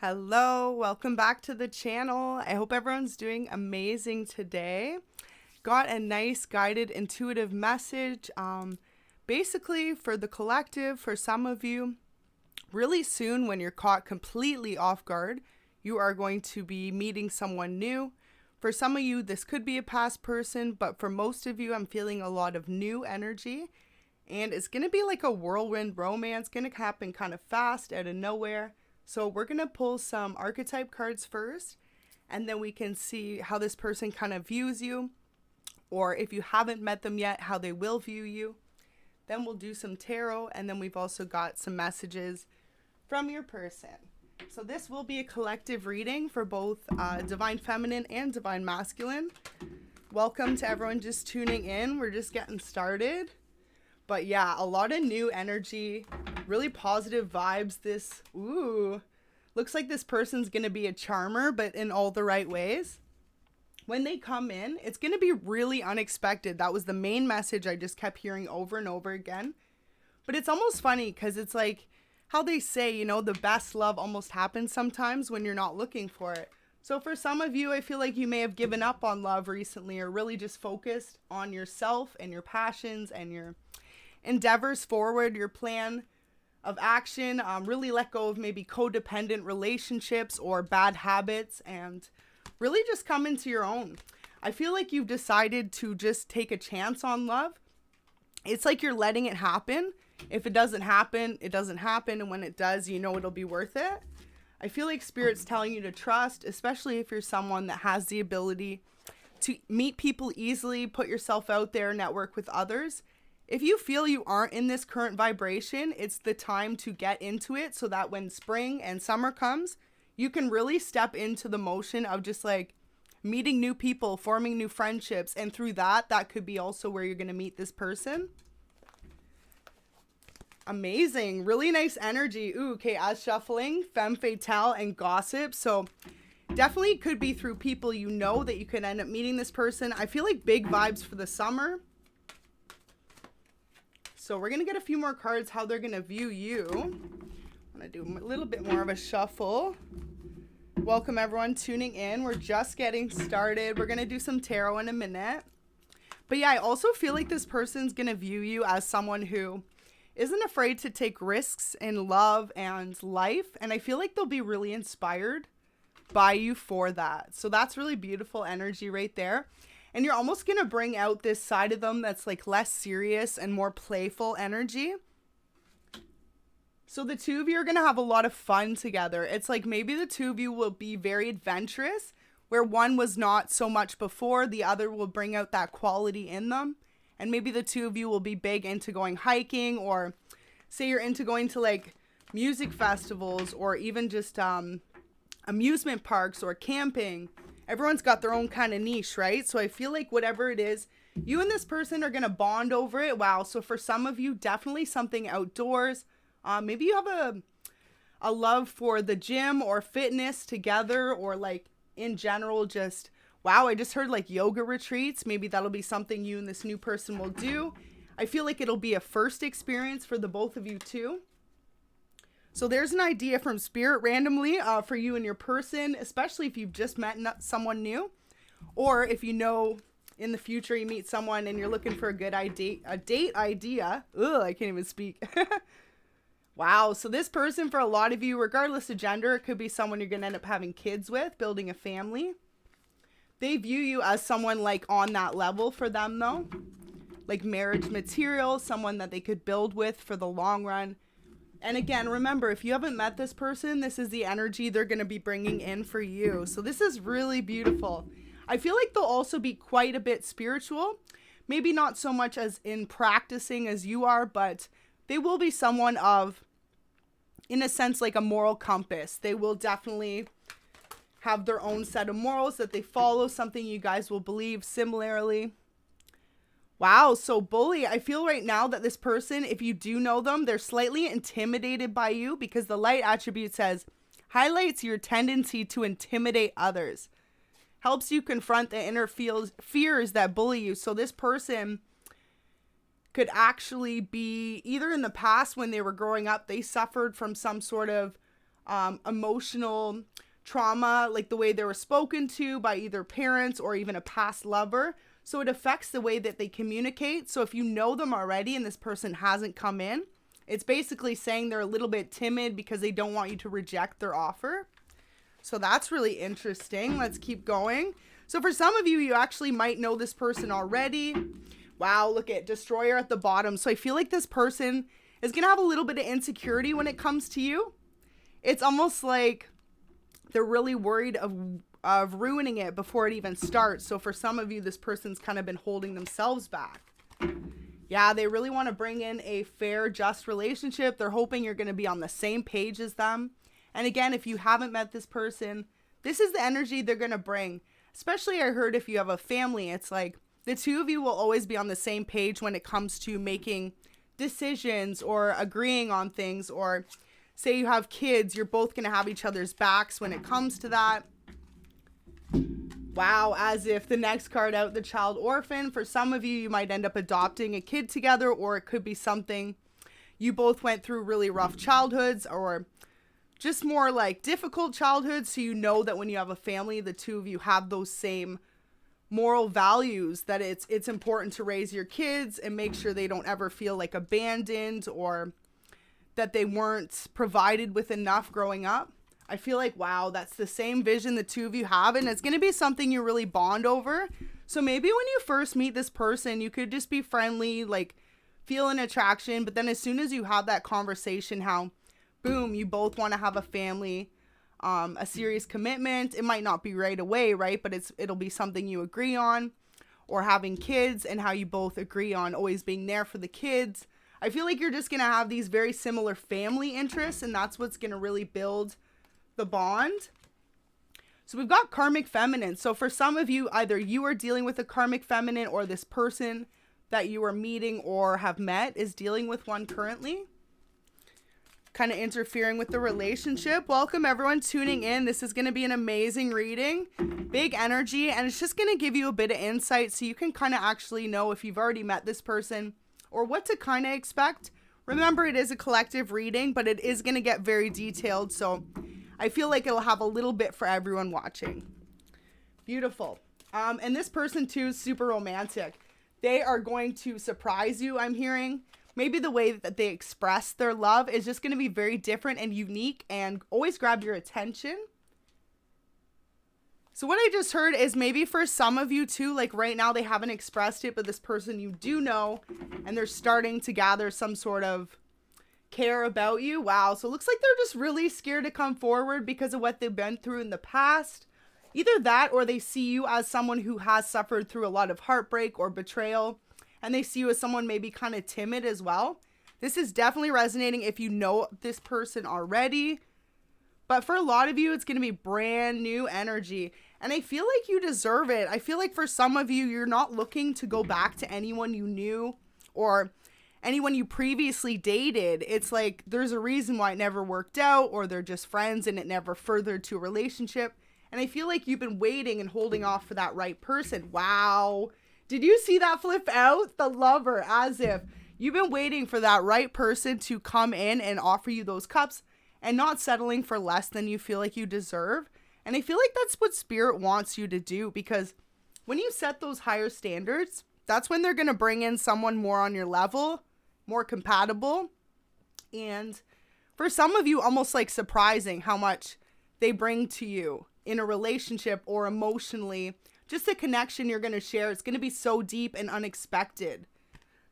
Hello, welcome back to the channel. I hope everyone's doing amazing today. Got a nice guided intuitive message basically for the collective. For some of you, really soon when you're caught completely off guard, you are going to be meeting someone new. For some of you, this could be a past person, but for most of you, I'm feeling a lot of new energy, and it's going to be like a whirlwind romance, going to happen kind of fast out of nowhere. So we're going to pull some archetype cards first, and then we can see how this person kind of views you, or if you haven't met them yet, how they will view you. Then we'll do some tarot, and then we've also got some messages from your person. So this will be a collective reading for both Divine Feminine and Divine Masculine. Welcome to everyone just tuning in. We're just getting started. But yeah, a lot of new energy, really positive vibes. Looks like this person's going to be a charmer, but in all the right ways. When they come in, it's going to be really unexpected. That was the main message I just kept hearing over and over again. But it's almost funny because it's like how they say, you know, the best love almost happens sometimes when you're not looking for it. So for some of you, I feel like you may have given up on love recently, or really just focused on yourself and your passions and your endeavors forward, your plan of action. Really let go of maybe codependent relationships or bad habits and really just come into your own. I feel like you've decided to just take a chance on love. It's like you're letting it happen. If it doesn't happen, it doesn't happen. And when it does, you know it'll be worth it. I feel like Spirit's telling you to trust, especially if you're someone that has the ability to meet people easily, put yourself out there, network with others. If you feel you aren't in this current vibration, it's the time to get into it so that when spring and summer comes, you can really step into the motion of just like meeting new people, forming new friendships. And through that could be also where you're going to meet this person. Amazing. Really nice energy. Ooh, okay, as shuffling, femme fatale and gossip. So definitely could be through people you know that you could end up meeting this person. I feel like big vibes for the summer. So we're going to get a few more cards, how they're going to view you. I'm going to do a little bit more of a shuffle. Welcome everyone tuning in. We're just getting started. We're going to do some tarot in a minute. But yeah, I also feel like this person's going to view you as someone who isn't afraid to take risks in love and life. And I feel like they'll be really inspired by you for that. So that's really beautiful energy right there. And you're almost going to bring out this side of them that's like less serious and more playful energy. So the two of you are going to have a lot of fun together. It's like maybe the two of you will be very adventurous, where one was not so much before, the other will bring out that quality in them. And maybe the two of you will be big into going hiking, or say you're into going to like music festivals, or even just amusement parks or camping. Everyone's got their own kind of niche, right? So I feel like whatever it is, you and this person are going to bond over it. Wow. So for some of you, definitely something outdoors. Maybe you have a love for the gym or fitness together, or like in general, just, wow, I just heard like yoga retreats. Maybe that'll be something you and this new person will do. I feel like it'll be a first experience for the both of you too. So there's an idea from Spirit randomly for you and your person, especially if you've just met someone new, or if you know in the future you meet someone and you're looking for a good date idea. Ugh, I can't even speak. Wow. So this person, for a lot of you, regardless of gender, it could be someone you're going to end up having kids with, building a family. They view you as someone like on that level for them though, like marriage material, someone that they could build with for the long run. And again, remember, if you haven't met this person, this is the energy they're going to be bringing in for you. So this is really beautiful. I feel like they'll also be quite a bit spiritual. Maybe not so much as in practicing as you are, but they will be someone of, in a sense, like a moral compass. They will definitely have their own set of morals that they follow, something you guys will believe similarly. Wow, so bully, I feel right now that this person, if you do know them, they're slightly intimidated by you, because the light attribute says, highlights your tendency to intimidate others, helps you confront the inner fears that bully you. So this person could actually be either in the past when they were growing up, they suffered from some sort of emotional trauma, like the way they were spoken to by either parents or even a past lover. So it affects the way that they communicate. So if you know them already and this person hasn't come in, it's basically saying they're a little bit timid because they don't want you to reject their offer. So that's really interesting. Let's keep going. So for some of you, you actually might know this person already. Wow, look at Destroyer at the bottom. So I feel like this person is going to have a little bit of insecurity when it comes to you. It's almost like they're really worried of ruining it before it even starts. So for some of you, this person's kind of been holding themselves back. Yeah, they really want to bring in a fair, just relationship. They're hoping you're going to be on the same page as them. And again, if you haven't met this person, this is the energy they're going to bring. Especially I heard if you have a family, it's like the two of you will always be on the same page when it comes to making decisions or agreeing on things. Or say you have kids, you're both going to have each other's backs when it comes to that. Wow, as if the next card out, the child orphan. For some of you, you might end up adopting a kid together, or it could be something you both went through really rough childhoods or just more like difficult childhoods. So you know that when you have a family, the two of you have those same moral values, that it's important to raise your kids and make sure they don't ever feel like abandoned or that they weren't provided with enough growing up. I feel like, wow, that's the same vision the two of you have, and it's going to be something you really bond over. So maybe when you first meet this person, you could just be friendly, like feel an attraction, but then as soon as you have that conversation, how, boom, you both want to have a family, a serious commitment. It might not be right away, right? But it'll be something you agree on, or having kids and how you both agree on always being there for the kids. I feel like you're just going to have these very similar family interests, and that's what's going to really build the bond. So we've got Karmic Feminine. So for some of you, either you are dealing with a Karmic Feminine, or this person that you are meeting or have met is dealing with one currently, kind of interfering with the relationship. Welcome everyone tuning in. This is going to be an amazing reading, big energy, and it's just going to give you a bit of insight so you can kind of actually know if you've already met this person or what to kind of expect. Remember, it is a collective reading, but it is going to get very detailed. So I feel like it'll have a little bit for everyone watching. Beautiful. And this person too is super romantic. They are going to surprise you, I'm hearing. Maybe the way that they express their love is just going to be very different and unique and always grab your attention. So what I just heard is maybe for some of you too, like right now they haven't expressed it, but this person you do know, and they're starting to gather some sort of care about you. Wow. So it looks like they're just really scared to come forward because of what they've been through in the past. Either that, or they see you as someone who has suffered through a lot of heartbreak or betrayal, and they see you as someone maybe kind of timid as well. This is definitely resonating if you know this person already. But for a lot of you, it's going to be brand new energy. And I feel like you deserve it. I feel like for some of you, you're not looking to go back to anyone you knew or anyone you previously dated. It's like there's a reason why it never worked out, or they're just friends and it never furthered to a relationship. And I feel like you've been waiting and holding off for that right person. Wow. Did you see that flip out? The Lover, as if you've been waiting for that right person to come in and offer you those cups and not settling for less than you feel like you deserve. And I feel like that's what Spirit wants you to do, because when you set those higher standards, that's when they're going to bring in someone more on your level, more compatible. And for some of you, almost like surprising how much they bring to you in a relationship or emotionally. Just the connection you're going to share, it's going to be so deep and unexpected.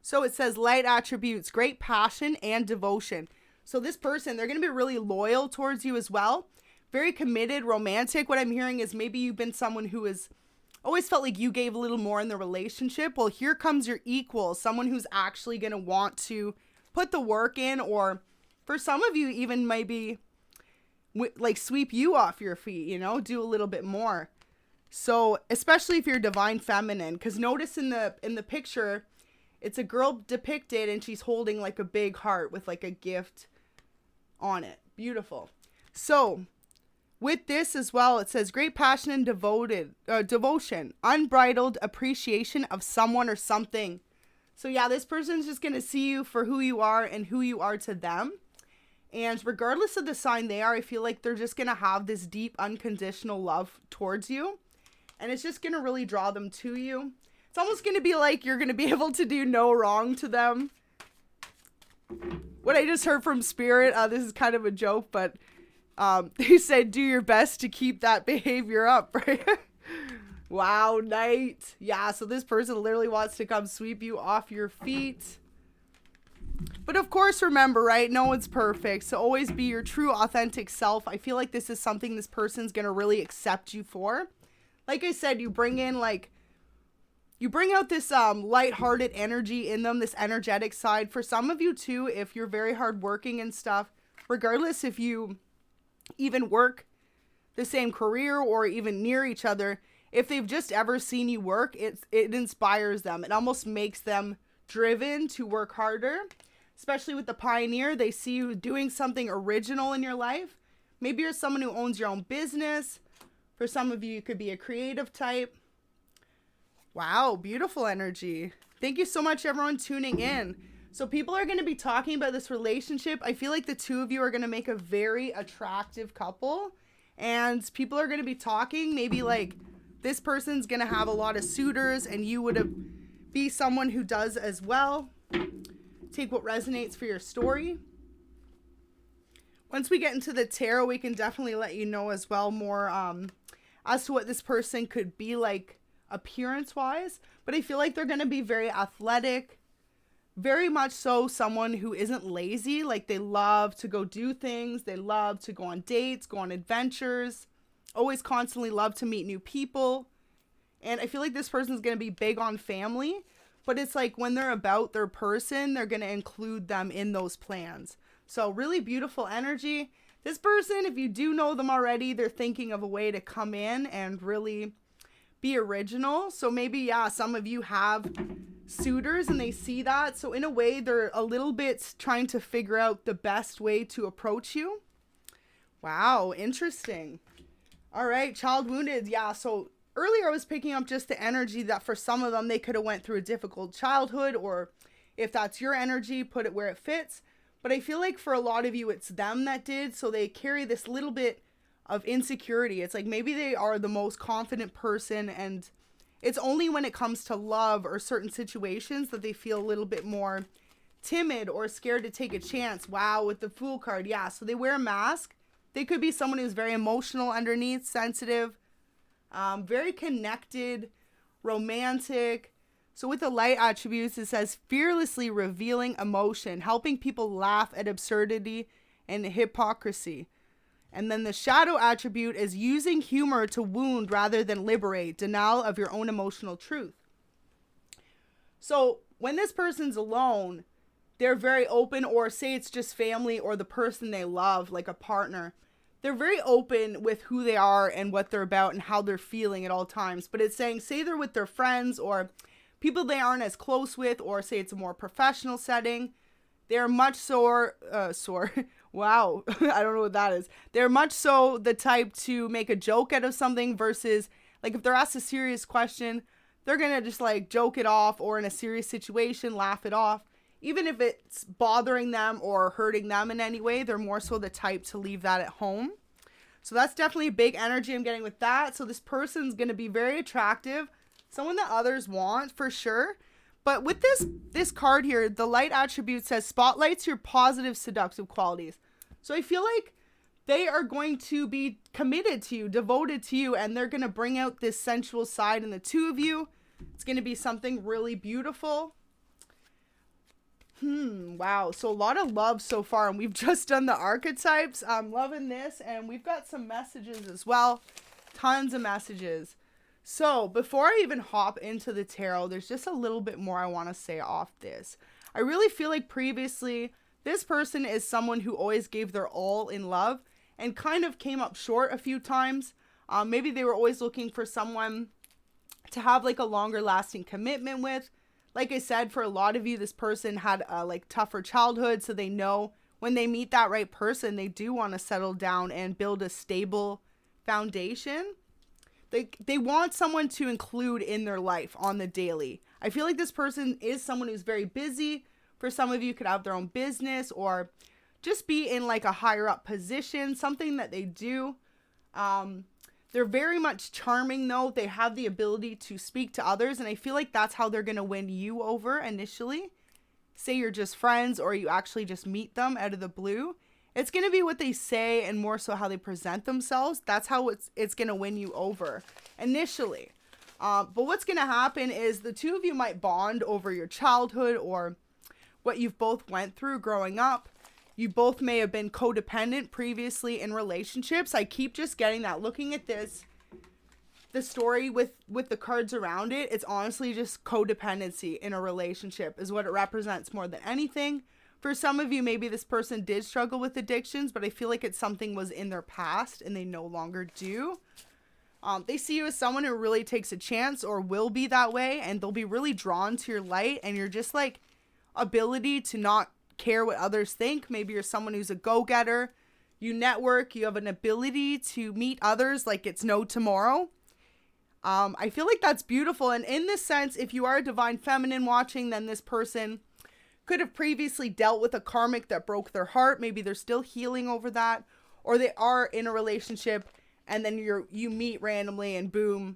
So it says light attributes, great passion and devotion. So this person, they're going to be really loyal towards you as well. Very committed, romantic. What I'm hearing is maybe you've been someone who has always felt like you gave a little more in the relationship. Well, here comes your equal, someone who's actually going to want to put the work in, or for some of you even maybe like sweep you off your feet, you know, do a little bit more. So especially if you're divine feminine, because notice in the picture, it's a girl depicted and she's holding like a big heart with like a gift on it. Beautiful. So with this as well, it says great passion and devotion, unbridled appreciation of someone or something. So yeah, this person's just going to see you for who you are and who you are to them. And regardless of the sign they are, I feel like they're just going to have this deep, unconditional love towards you. And it's just going to really draw them to you. It's almost going to be like you're going to be able to do no wrong to them. What I just heard from Spirit, this is kind of a joke, but they said do your best to keep that behavior up, right? Wow, Knight. Yeah, so this person literally wants to come sweep you off your feet. But of course, remember, right? No one's perfect. So always be your true, authentic self. I feel like this is something this person's going to really accept you for. Like I said, you bring out this lighthearted energy in them, this energetic side. For some of you too, if you're very hardworking and stuff, regardless if you even work the same career or even near each other, if they've just ever seen you work, it inspires them. It almost makes them driven to work harder, especially with the pioneer. They see you doing something original in your life. Maybe you're someone who owns your own business. For some of you, you could be a creative type. Wow, beautiful energy. Thank you so much, everyone, tuning in. So people are going to be talking about this relationship. I feel like the two of you are going to make a very attractive couple. And people are going to be talking, maybe like this person's going to have a lot of suitors and you would be someone who does as well. Take what resonates for your story. Once we get into the tarot, we can definitely let you know as well more as to what this person could be like appearance-wise. But I feel like they're going to be very athletic, very much so someone who isn't lazy. Like they love to go do things. They love to go on dates, go on adventures, always constantly love to meet new people. And I feel like this person is going to be big on family, but it's like when they're about their person, they're going to include them in those plans. So really beautiful energy. This person, if you do know them already, they're thinking of a way to come in and really be original. So maybe, yeah, some of you have suitors and they see that. So in a way, they're a little bit trying to figure out the best way to approach you. Wow, interesting. All right, child wounded. Yeah, so earlier I was picking up just the energy that for some of them, they could have went through a difficult childhood, or if that's your energy, put it where it fits. But I feel like for a lot of you, it's them that did. So they carry this little bit of insecurity. It's like maybe they are the most confident person, and it's only when it comes to love or certain situations that they feel a little bit more timid or scared to take a chance. Wow, with the Fool card. Yeah, so they wear a mask. They could be someone who's very emotional underneath, sensitive, very connected, romantic. So with the light attributes, it says fearlessly revealing emotion, helping people laugh at absurdity and hypocrisy. And then the shadow attribute is using humor to wound rather than liberate, denial of your own emotional truth. So when this person's alone, they're very open, or say it's just family or the person they love, like a partner. They're very open with who they are and what they're about and how they're feeling at all times. But it's saying, say they're with their friends or people they aren't as close with, or say it's a more professional setting. They're much sore. Wow, I don't know what that is. They're much so the type to make a joke out of something versus, like, if they're asked a serious question, they're going to just, like, joke it off, or in a serious situation, laugh it off. Even if it's bothering them or hurting them in any way, they're more so the type to leave that at home. So that's definitely a big energy I'm getting with that. So this person's going to be very attractive, someone that others want for sure. But with this card here, the light attribute says spotlights your positive seductive qualities. So I feel like they are going to be committed to you, devoted to you, and they're going to bring out this sensual side in the two of you. It's going to be something really beautiful. Wow. So a lot of love so far, and we've just done the archetypes. I'm loving this, and we've got some messages as well. Tons of messages. So before I even hop into the tarot, there's just a little bit more I want to say off this. I really feel like previously, this person is someone who always gave their all in love and kind of came up short a few times. Maybe they were always looking for someone to have like a longer lasting commitment with. Like I said, for a lot of you, this person had a like tougher childhood, so they know when they meet that right person, they do want to settle down and build a stable foundation. They want someone to include in their life on the daily. I feel like this person is someone who's very busy. For some of you, could have their own business or just be in like a higher up position, something that they do. They're very much charming though. They have the ability to speak to others, and I feel like that's how they're going to win you over initially. Say you're just friends or you actually just meet them out of the blue. It's going to be what they say and more so how they present themselves. That's how it's going to win you over initially. But what's going to happen is the two of you might bond over your childhood or what you've both went through growing up. You both may have been codependent previously in relationships. I keep just getting that. Looking at this, the story with the cards around it, it's honestly just codependency in a relationship is what it represents more than anything. For some of you, maybe this person did struggle with addictions, but I feel like it's something was in their past and they no longer do. They see you as someone who really takes a chance or will be that way, and they'll be really drawn to your light and your just like ability to not care what others think. Maybe you're someone who's a go-getter. You network. You have an ability to meet others like it's no tomorrow. I feel like that's beautiful. And in this sense, if you are a divine feminine watching, then this person could have previously dealt with a karmic that broke their heart. Maybe they're still healing over that, or they are in a relationship and then you meet randomly and boom.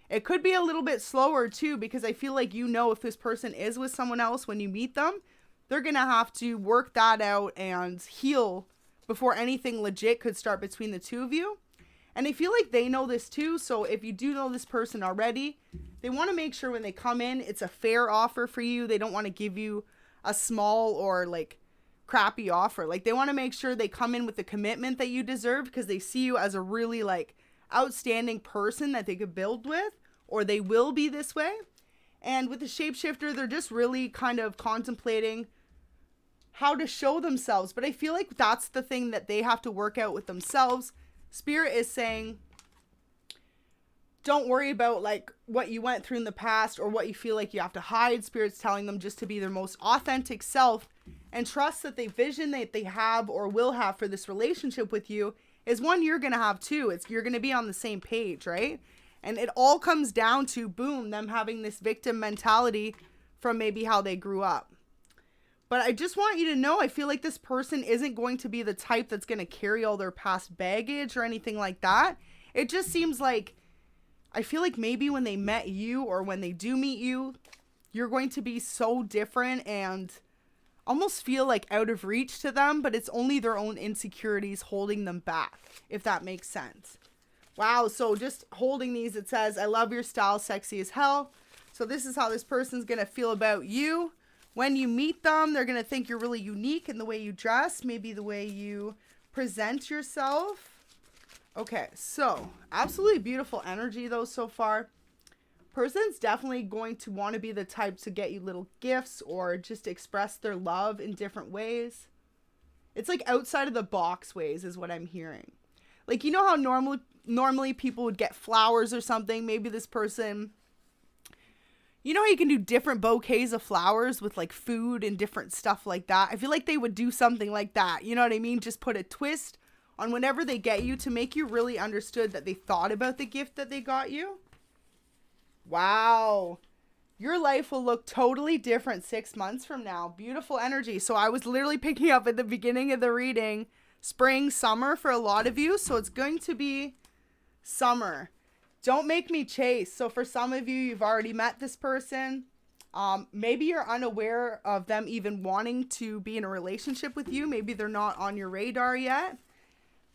It could be a little bit slower too, because I feel like if this person is with someone else when you meet them, they're going to have to work that out and heal before anything legit could start between the two of you. And I feel like they know this too. So if you do know this person already, they want to make sure when they come in, it's a fair offer for you. They don't want to give you a small or like crappy offer. Like they want to make sure they come in with the commitment that you deserve, because they see you as a really like outstanding person that they could build with, or they will be this way. And with the shapeshifter, they're just really kind of contemplating how to show themselves. But I feel like that's the thing that they have to work out with themselves. Spirit is saying, don't worry about like what you went through in the past or what you feel like you have to hide. Spirit's telling them just to be their most authentic self and trust that the vision that they have or will have for this relationship with you is one you're going to have too. You're going to be on the same page, right? And it all comes down to, boom, them having this victim mentality from maybe how they grew up. But I just want you to know, I feel like this person isn't going to be the type that's going to carry all their past baggage or anything like that. It just seems like, I feel like maybe when they met you or when they do meet you, you're going to be so different and almost feel like out of reach to them, but it's only their own insecurities holding them back, if that makes sense. Wow, so just holding these, it says, I love your style, sexy as hell. So this is how this person's going to feel about you. When you meet them, they're going to think you're really unique in the way you dress, maybe the way you present yourself. Okay, so absolutely beautiful energy though so far. Person's definitely going to want to be the type to get you little gifts or just express their love in different ways. It's like outside of the box ways is what I'm hearing. Like, you know how normally people would get flowers or something? Maybe this person, you know how you can do different bouquets of flowers with like food and different stuff like that? I feel like they would do something like that. You know what I mean? Just put a twist on whenever they get you to make you really understood that they thought about the gift that they got you. Wow. Your life will look totally different 6 months from now. Beautiful energy. So I was literally picking up at the beginning of the reading, spring, summer for a lot of you. So it's going to be summer. Don't make me chase. So for some of you, you've already met this person. Maybe you're unaware of them even wanting to be in a relationship with you. Maybe they're not on your radar yet.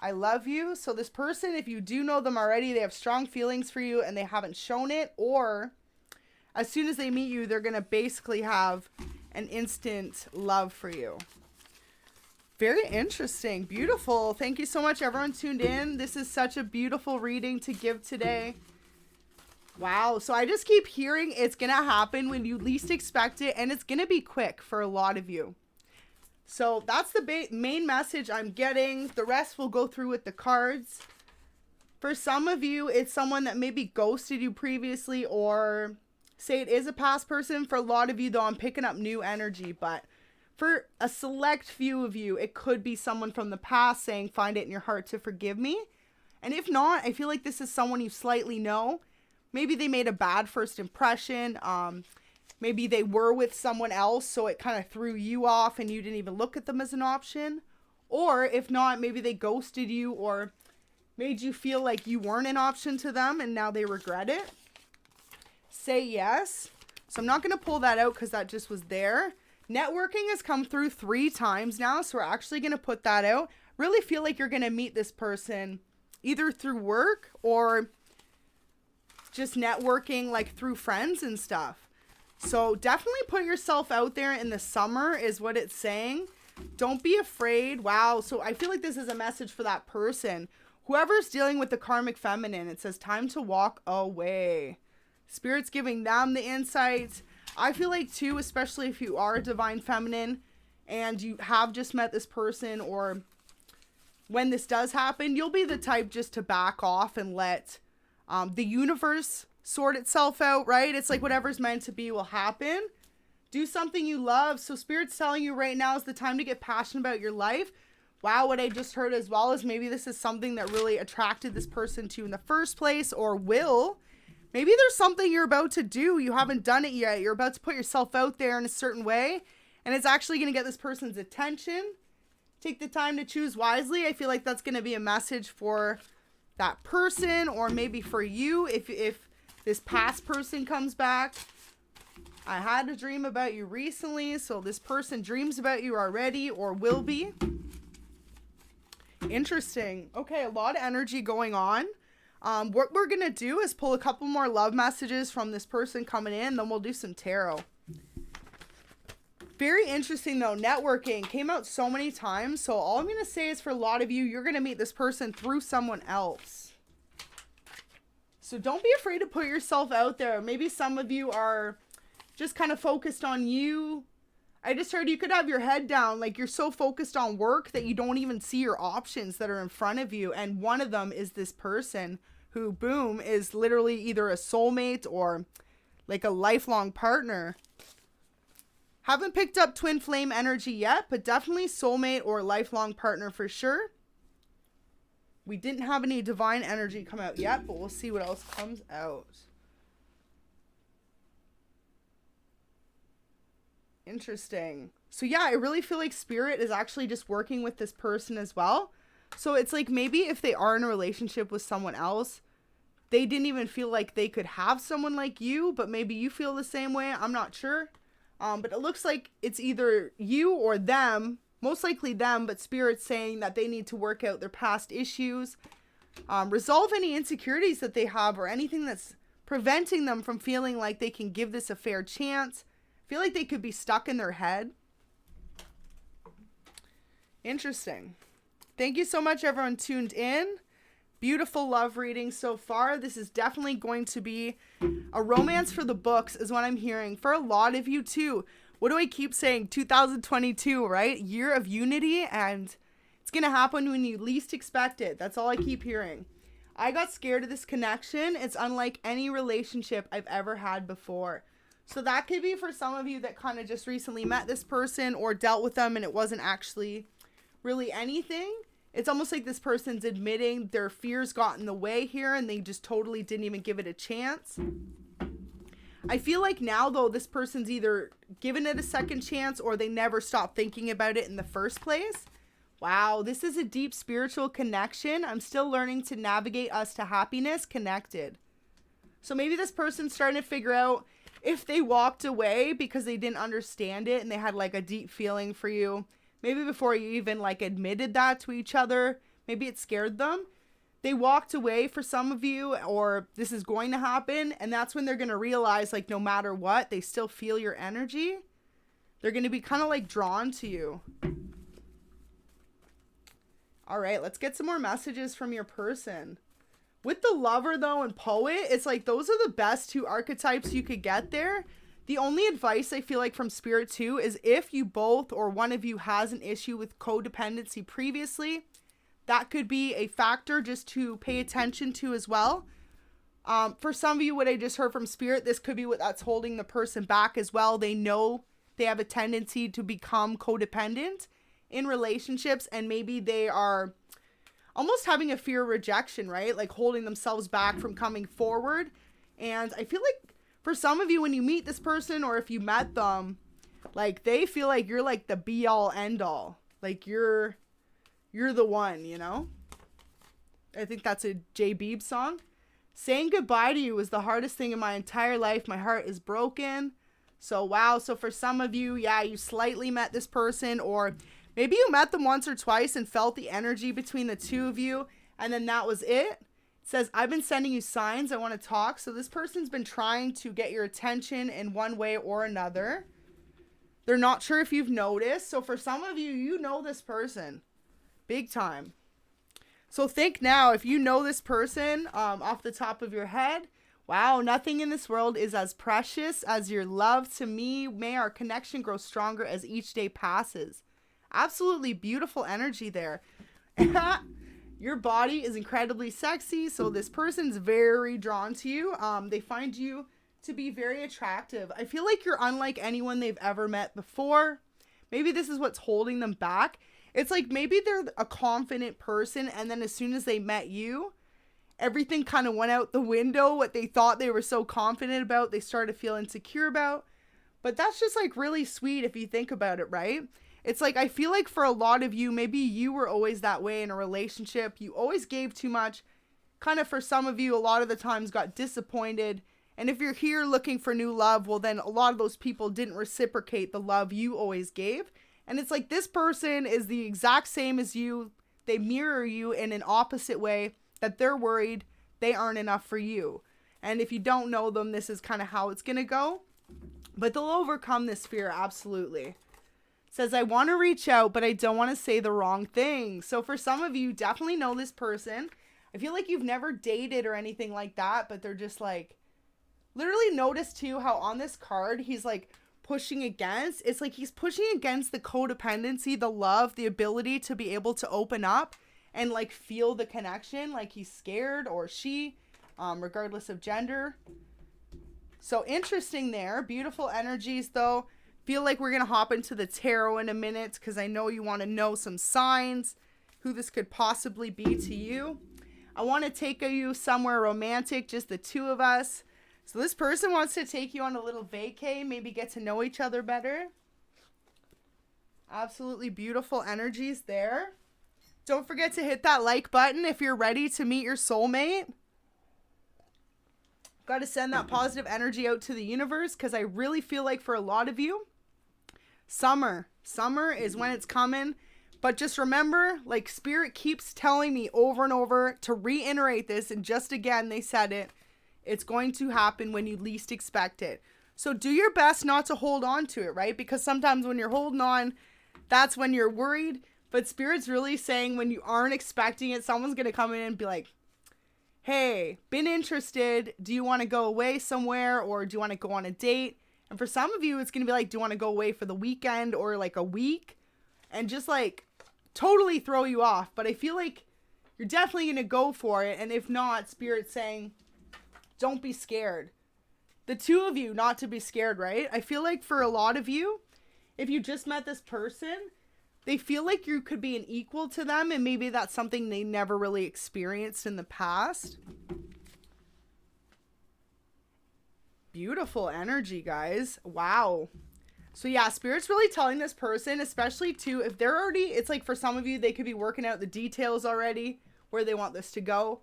I love you. So this person, if you do know them already, they have strong feelings for you and they haven't shown it. Or as soon as they meet you, they're going to basically have an instant love for you. Very interesting. Beautiful. Thank you so much, everyone tuned in. This is such a beautiful reading to give today. Wow. So I just keep hearing it's going to happen when you least expect it. And it's going to be quick for a lot of you. So that's the main message I'm getting. The rest will go through with the cards. For some of you, it's someone that maybe ghosted you previously, or say it is a past person. For a lot of you, though, I'm picking up new energy. But for a select few of you, it could be someone from the past saying, find it in your heart to forgive me. And if not, I feel like this is someone you slightly know. Maybe they made a bad first impression. Maybe they were with someone else, so it kind of threw you off and you didn't even look at them as an option. Or if not, maybe they ghosted you or made you feel like you weren't an option to them and now they regret it. Say yes. So I'm not going to pull that out because that just was there. Networking has come through 3 times now, so we're actually going to put that out. Really feel like you're going to meet this person either through work or just networking like through friends and stuff. So definitely put yourself out there in the summer is what it's saying. Don't be afraid. Wow. So I feel like this is a message for that person. Whoever's dealing with the karmic feminine, it says time to walk away. Spirit's giving them the insights. I feel like too, especially if you are a divine feminine and you have just met this person, or when this does happen, you'll be the type just to back off and let the universe sort itself out, right? It's like whatever's meant to be will happen. Do something you love. So Spirit's telling you right now is the time to get passionate about your life. Wow, what I just heard as well is maybe this is something that really attracted this person to you in the first place, or will. Maybe there's something you're about to do. You haven't done it yet. You're about to put yourself out there in a certain way, and it's actually going to get this person's attention. Take the time to choose wisely. I feel like that's going to be a message for that person, or maybe for you if this past person comes back. I had a dream about you recently, so this person dreams about you already or will be. Interesting. Okay, a lot of energy going on. What we're going to do is pull a couple more love messages from this person coming in, then we'll do some tarot. Very interesting though. Networking came out so many times. So all I'm going to say is for a lot of you, you're going to meet this person through someone else. So don't be afraid to put yourself out there. Maybe some of you are just kind of focused on you. I just heard you could have your head down. Like you're so focused on work that you don't even see your options that are in front of you. And one of them is this person who, boom, is literally either a soulmate or like a lifelong partner. Haven't picked up twin flame energy yet, but definitely soulmate or lifelong partner for sure. We didn't have any divine energy come out yet, but we'll see what else comes out. Interesting. So yeah, I really feel like Spirit is actually just working with this person as well. So it's like maybe if they are in a relationship with someone else, they didn't even feel like they could have someone like you, but maybe you feel the same way. I'm not sure. But it looks like it's either you or them, most likely them, but Spirit's saying that they need to work out their past issues, resolve any insecurities that they have or anything that's preventing them from feeling like they can give this a fair chance. Feel like they could be stuck in their head. Interesting. Thank you so much, everyone tuned in. Beautiful love reading so far. This is definitely going to be a romance for the books is what I'm hearing. For a lot of you too. What do I keep saying? 2022, right? Year of unity, and it's going to happen when you least expect it. That's all I keep hearing. I got scared of this connection. It's unlike any relationship I've ever had before. So that could be for some of you that kind of just recently met this person or dealt with them and it wasn't actually really anything. It's almost like this person's admitting their fears got in the way here and they just totally didn't even give it a chance. I feel like now, though, this person's either given it a second chance or they never stopped thinking about it in the first place. Wow, this is a deep spiritual connection. I'm still learning to navigate us to happiness connected. So maybe this person's starting to figure out if they walked away because they didn't understand it and they had like a deep feeling for you. Maybe before you even like admitted that to each other, maybe it scared them. They walked away for some of you, or this is going to happen. And that's when they're going to realize, like, no matter what, they still feel your energy. They're going to be kind of like drawn to you. All right, let's get some more messages from your person. With the Lover, though, and Poet, it's like those are the best two archetypes you could get there. The only advice I feel like from Spirit too is if you both or one of you has an issue with codependency previously, that could be a factor just to pay attention to as well. For some of you, what I just heard from Spirit, this could be what that's holding the person back as well. They know they have a tendency to become codependent in relationships, and maybe they are almost having a fear of rejection, right? Like holding themselves back from coming forward. And I feel like for some of you, when you meet this person or if you met them, like they feel like you're like the be all end all. Like you're you're the one, you know? I think that's a 𝙇𴗡 song. Saying goodbye to you was the hardest thing in my entire life. My heart is broken. So, wow. So for some of you, yeah, you slightly met this person, or maybe you met them once or twice and felt the energy between the two of you, and then that was it. It says, I've been sending you signs. I want to talk. So this person's been trying to get your attention in one way or another. They're not sure if you've noticed. So for some of you, you know this person big time. So think now, if you know this person off the top of your head, wow, nothing in this world is as precious as your love to me. May our connection grow stronger as each day passes. Absolutely beautiful energy there. Your body is incredibly sexy, so this person's very drawn to you. They find you to be very attractive. I feel like you're unlike anyone they've ever met before. Maybe this is what's holding them back. It's like maybe they're a confident person, and then as soon as they met you, everything kind of went out the window. What they thought they were so confident about, they started to feel insecure about. But that's just like really sweet if you think about it, right? It's like, I feel like for a lot of you, maybe you were always that way in a relationship. You always gave too much. Kind of for some of you, a lot of the times got disappointed. And if you're here looking for new love, well, then a lot of those people didn't reciprocate the love you always gave. And it's like this person is the exact same as you. They mirror you in an opposite way, that they're worried they aren't enough for you. And if you don't know them, this is kind of how it's going to go. But they'll overcome this fear, absolutely. It says, I want to reach out, but I don't want to say the wrong thing. So for some of you, definitely know this person. I feel like you've never dated or anything like that, but they're just like, literally notice too how on this card, he's like, pushing against. It's like he's pushing against the codependency, the love, the ability to be able to open up and like feel the connection, like he's scared, or she, regardless of gender. So interesting there. Beautiful energies though. Feel like we're gonna hop into the tarot in a minute, because I know you want to know some signs, who this could possibly be to you. I want to take you somewhere romantic, just the two of us. So this person wants to take you on a little vacay, maybe get to know each other better. Absolutely beautiful energies there. Don't forget to hit that like button if you're ready to meet your soulmate. Got to send that positive energy out to the universe, because I really feel like for a lot of you, summer is when it's coming. But just remember, like Spirit keeps telling me over and over to reiterate this, and just again, they said it. It's going to happen when you least expect it. So do your best not to hold on to it, right? Because sometimes when you're holding on, that's when you're worried. But Spirit's really saying when you aren't expecting it, someone's going to come in and be like, hey, been interested. Do you want to go away somewhere, or do you want to go on a date? And for some of you, it's going to be like, do you want to go away for the weekend or like a week? And just like totally throw you off. But I feel like you're definitely going to go for it. And if not, Spirit's saying, don't be scared. The two of you not to be scared, right? I feel like for a lot of you, if you just met this person, they feel like you could be an equal to them, and maybe that's something they never really experienced in the past. Beautiful energy, guys. Wow. So yeah, Spirit's really telling this person, especially too, if they're already, it's like for some of you, they could be working out the details already, where they want this to go.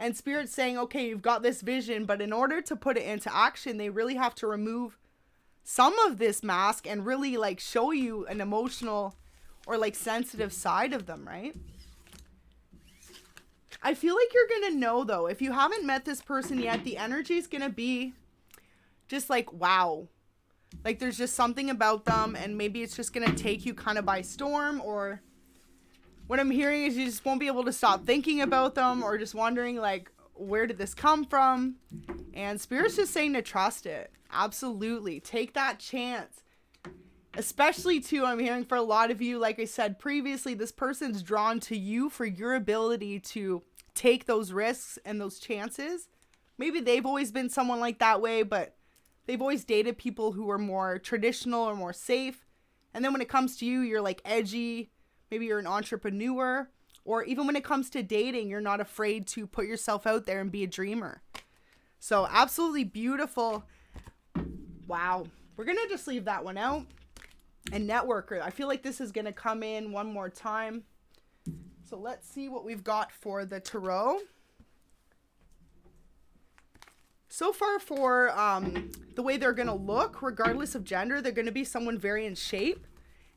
And Spirit's saying, okay, you've got this vision, but in order to put it into action, they really have to remove some of this mask and really like show you an emotional or like sensitive side of them, right? I feel like you're going to know though, if you haven't met this person yet, the energy is going to be just like, wow. Like there's just something about them, and maybe it's just going to take you kind of by storm, or what I'm hearing is you just won't be able to stop thinking about them, or just wondering like, where did this come from? And Spirit's just saying to trust it. Absolutely. Take that chance. Especially too, I'm hearing for a lot of you, like I said previously, this person's drawn to you for your ability to take those risks and those chances. Maybe they've always been someone like that way, but they've always dated people who are more traditional or more safe. And then when it comes to you, you're like edgy. Maybe you're an entrepreneur, or even when it comes to dating, you're not afraid to put yourself out there and be a dreamer. So absolutely beautiful. Wow. We're going to just leave that one out. And networker. I feel like this is going to come in one more time. So let's see what we've got for the tarot. So far for the way they're going to look, regardless of gender, they're going to be someone very in shape.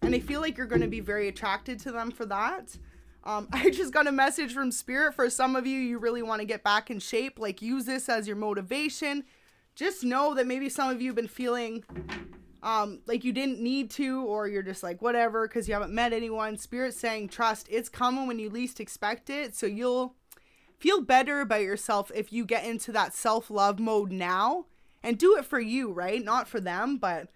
And I feel like you're going to be very attracted to them for that. I just got a message from Spirit. For some of you, you really want to get back in shape. Like, use this as your motivation. Just know that maybe some of you have been feeling like you didn't need to, or you're just like, whatever, because you haven't met anyone. Spirit's saying, trust, it's coming when you least expect it. So you'll feel better about yourself if you get into that self-love mode now. And do it for you, right? Not for them, but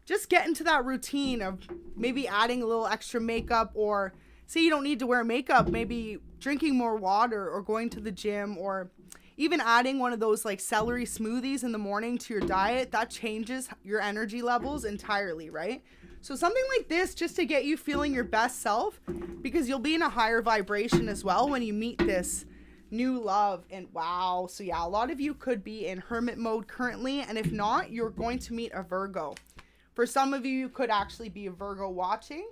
just get into that routine of maybe adding a little extra makeup, or say you don't need to wear makeup, maybe drinking more water or going to the gym, or even adding one of those like celery smoothies in the morning to your diet. That changes your energy levels entirely, right? So something like this just to get you feeling your best self, because you'll be in a higher vibration as well when you meet this new love. And wow, so yeah, a lot of you could be in hermit mode currently, and if not, you're going to meet a Virgo. For some of you, you could actually be a Virgo watching.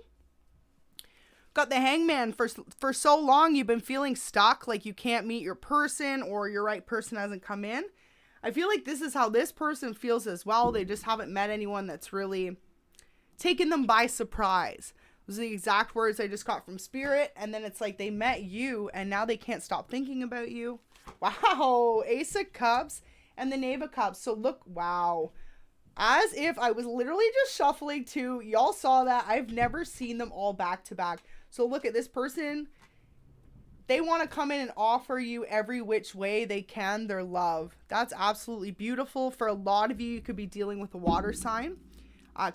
Got the Hangman. For so long, you've been feeling stuck, like you can't meet your person, or your right person hasn't come in. I feel like this is how this person feels as well. They just haven't met anyone that's really taken them by surprise. Those are the exact words I just got from Spirit. And then it's like they met you, and now they can't stop thinking about you. Wow. Ace of Cups and the Knave of Cups. So look, wow. As if I was literally just shuffling too. Y'all saw that. I've never seen them all back to back. So look at this person. They want to come in and offer you every which way they can their love. That's absolutely beautiful. For a lot of you, you could be dealing with a water sign.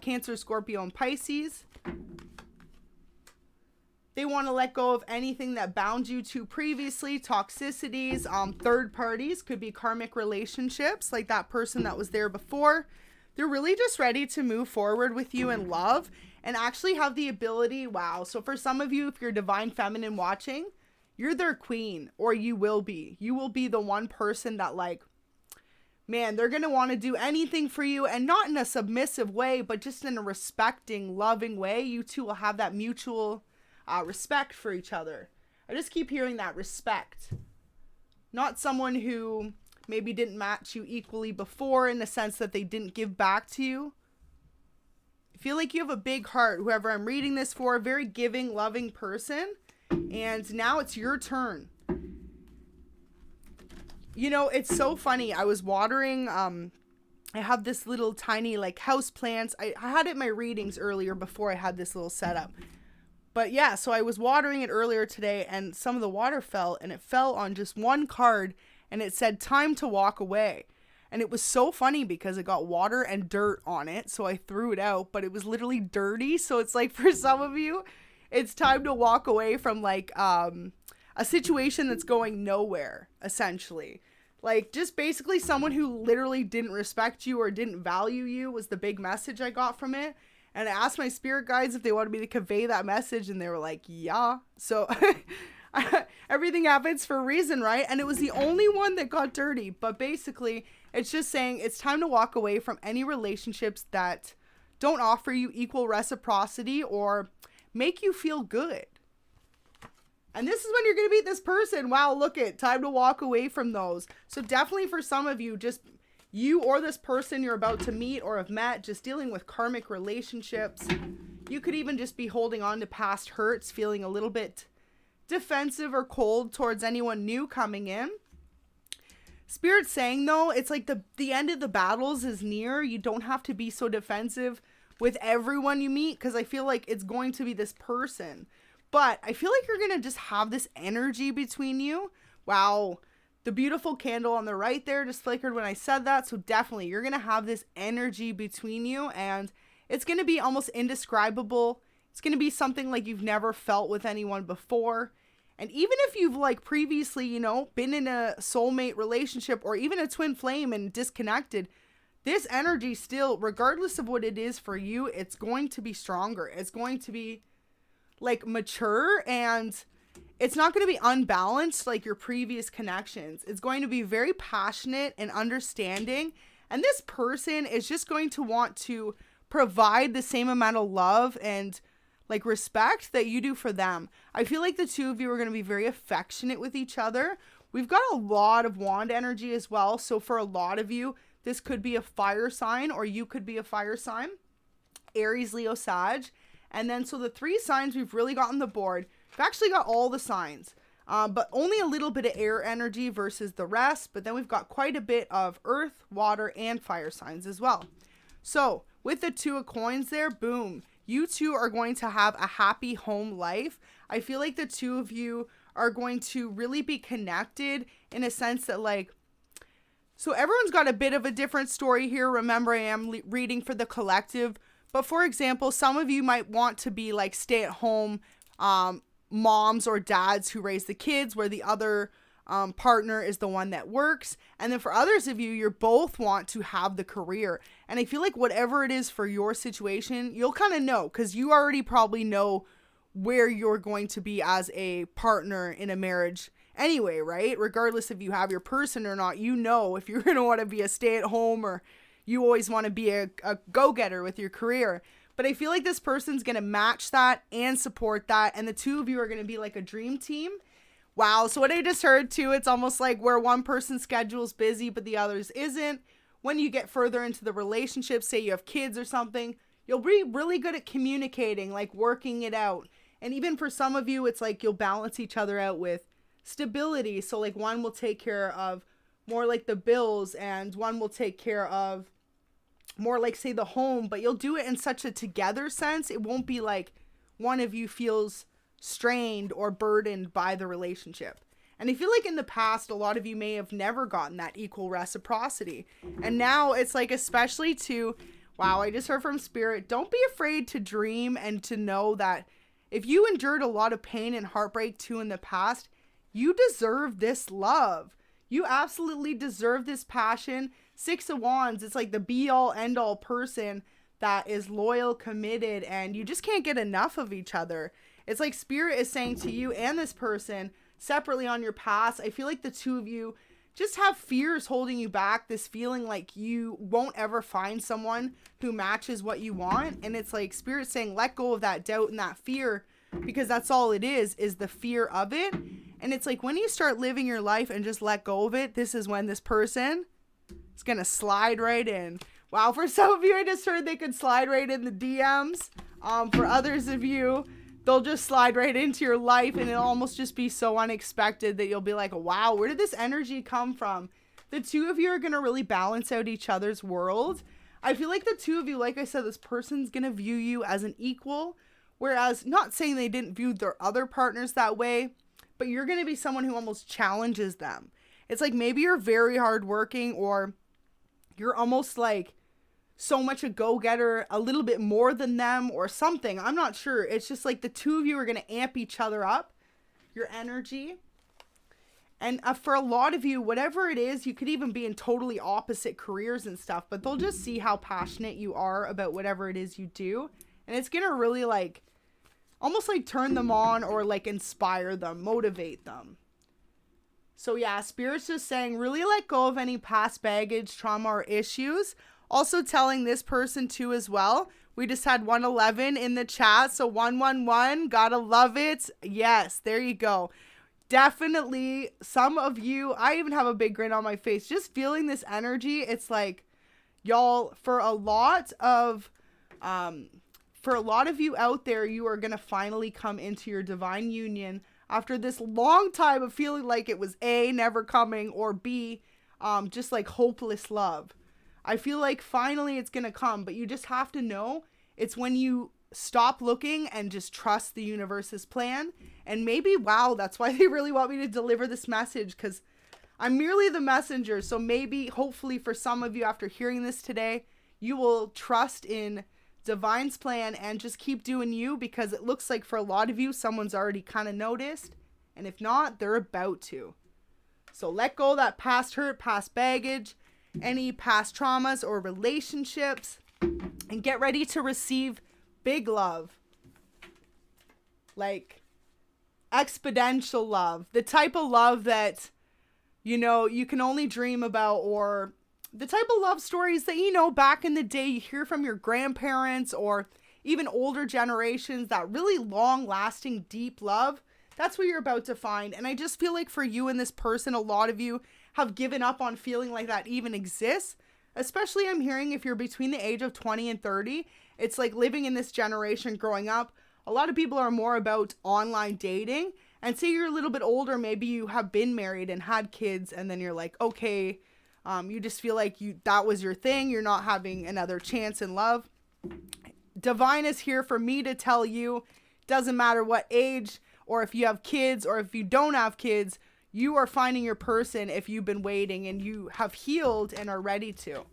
Cancer, Scorpio, and Pisces. They want to let go of anything that bound you to previously. Toxicities, third parties, could be karmic relationships, like that person that was there before. They're really just ready to move forward with you in love and actually have the ability. Wow. So for some of you, if you're divine feminine watching, you're their queen, or you will be. You will be the one person that, like, man, they're going to want to do anything for you, and not in a submissive way, but just in a respecting, loving way. You two will have that mutual respect for each other. I just keep hearing that respect. Not someone who maybe didn't match you equally before, in the sense that they didn't give back to you. I feel like you have a big heart, whoever I'm reading this for, a very giving, loving person. And now it's your turn. You know, it's so funny. I was watering, I have this little tiny like house plants. I had it in my readings earlier before I had this little setup. But yeah, so I was watering it earlier today, and some of the water fell, and it fell on just one card, and it said time to walk away. And it was so funny because it got water and dirt on it. So I threw it out, but it was literally dirty. So it's like, for some of you, it's time to walk away from like a situation that's going nowhere, essentially. Like, just basically someone who literally didn't respect you or didn't value you was the big message I got from it. And I asked my spirit guides if they wanted me to convey that message, and they were like, yeah. So everything happens for a reason, right? And it was the only one that got dirty. But basically, it's just saying it's time to walk away from any relationships that don't offer you equal reciprocity or make you feel good. And this is when you're going to meet this person. Wow, look it. Time to walk away from those. So definitely for some of you, just you or this person you're about to meet or have met, just dealing with karmic relationships. You could even just be holding on to past hurts, feeling a little bit defensive or cold towards anyone new coming in. Spirit's saying, though, it's like the end of the battles is near. You don't have to be so defensive with everyone you meet, because I feel like it's going to be this person. But I feel like you're going to just have this energy between you. Wow. The beautiful candle on the right there just flickered when I said that. So definitely you're going to have this energy between you, and it's going to be almost indescribable. It's going to be something like you've never felt with anyone before. And even if you've like previously, you know, been in a soulmate relationship or even a twin flame and disconnected, this energy still, regardless of what it is for you, it's going to be stronger. It's going to be like mature, and it's not going to be unbalanced like your previous connections. It's going to be very passionate and understanding. And this person is just going to want to provide the same amount of love and like respect that you do for them. I feel like the two of you are going to be very affectionate with each other. We've got a lot of wand energy as well. So for a lot of you, this could be a fire sign, or you could be a fire sign. Aries, Leo, Sag. And then so the 3 signs we've really got on the board. We've actually got all the signs, but only a little bit of air energy versus the rest. But then we've got quite a bit of earth, water, and fire signs as well. So with the 2 of coins there, boom, you two are going to have a happy home life. I feel like the 2 of you are going to really be connected in a sense that, like, so everyone's got a bit of a different story here. Remember, I am reading for the collective. But for example, some of you might want to be like stay-at-home moms or dads who raise the kids, where the other partner is the one that works. And then for others of you, you both want to have the career. And I feel like whatever it is for your situation, you'll kind of know, because you already probably know where you're going to be as a partner in a marriage anyway, right? Regardless if you have your person or not, you know if you're going to want to be a stay-at-home or you always want to be a go-getter with your career. But I feel like this person's going to match that and support that. And the 2 of you are going to be like a dream team. Wow. So what I just heard too, it's almost like where one person's schedule is busy, but the other's isn't. When you get further into the relationship, say you have kids or something, you'll be really good at communicating, like working it out. And even for some of you, it's like you'll balance each other out with stability. So like one will take care of more like the bills, and one will take care of more like, say, the home, but you'll do it in such a together sense. It won't be like one of you feels strained or burdened by the relationship. And I feel like in the past, a lot of you may have never gotten that equal reciprocity. And now it's like, especially to, wow, I just heard from Spirit, don't be afraid to dream and to know that if you endured a lot of pain and heartbreak too in the past, you deserve this love. You absolutely deserve this passion. 6 of Wands, it's like the be-all, end-all person that is loyal, committed, and you just can't get enough of each other. It's like Spirit is saying to you and this person, separately on your past, I feel like the 2 of you just have fears holding you back, this feeling like you won't ever find someone who matches what you want. And it's like Spirit saying, let go of that doubt and that fear, because that's all it is the fear of it. And it's like when you start living your life and just let go of it, this is when this person is going to slide right in. Wow, for some of you, I just heard they could slide right in the DMs. For others of you, they'll just slide right into your life, and it'll almost just be so unexpected that you'll be like, wow, where did this energy come from? The 2 of you are going to really balance out each other's world. I feel like the 2 of you, like I said, this person's going to view you as an equal, whereas not saying they didn't view their other partners that way, but you're going to be someone who almost challenges them. It's like maybe you're very hardworking, or you're almost like so much a go-getter, a little bit more than them or something. I'm not sure. It's just like the 2 of you are going to amp each other up, your energy. And for a lot of you, whatever it is, you could even be in totally opposite careers and stuff, but they'll just see how passionate you are about whatever it is you do. And it's going to really like, almost like turn them on, or like inspire them, motivate them. So yeah, Spirit's just saying, really let go of any past baggage, trauma, or issues. Also telling this person too as well. We just had 111 in the chat. So 111, gotta love it. Yes, there you go. Definitely some of you, I even have a big grin on my face, just feeling this energy. It's like, y'all, for a lot of you out there, you are going to finally come into your divine union after this long time of feeling like it was A, never coming, or B, just like hopeless love. I feel like finally it's going to come, but you just have to know it's when you stop looking and just trust the universe's plan. And maybe, wow, that's why they really want me to deliver this message, because I'm merely the messenger. So maybe, hopefully for some of you after hearing this today, you will trust in Divine's plan and just keep doing you, because it looks like for a lot of you, someone's already kind of noticed. And if not, they're about to. So let go of that past hurt, past baggage, any past traumas or relationships, and get ready to receive big love. Like exponential love. The type of love that, you know, you can only dream about, or the type of love stories that, you know, back in the day you hear from your grandparents, or even older generations, that really long lasting deep love, that's what you're about to find. And I just feel like for you and this person, a lot of you have given up on feeling like that even exists. Especially I'm hearing if you're between the age of 20 and 30, it's like living in this generation growing up. A lot of people are more about online dating, and say you're a little bit older, maybe you have been married and had kids, and then you're like, okay, you just feel like that was your thing. You're not having another chance in love. Divine is here for me to tell you, doesn't matter what age, or if you have kids, or if you don't have kids, you are finding your person if you've been waiting and you have healed and are ready to.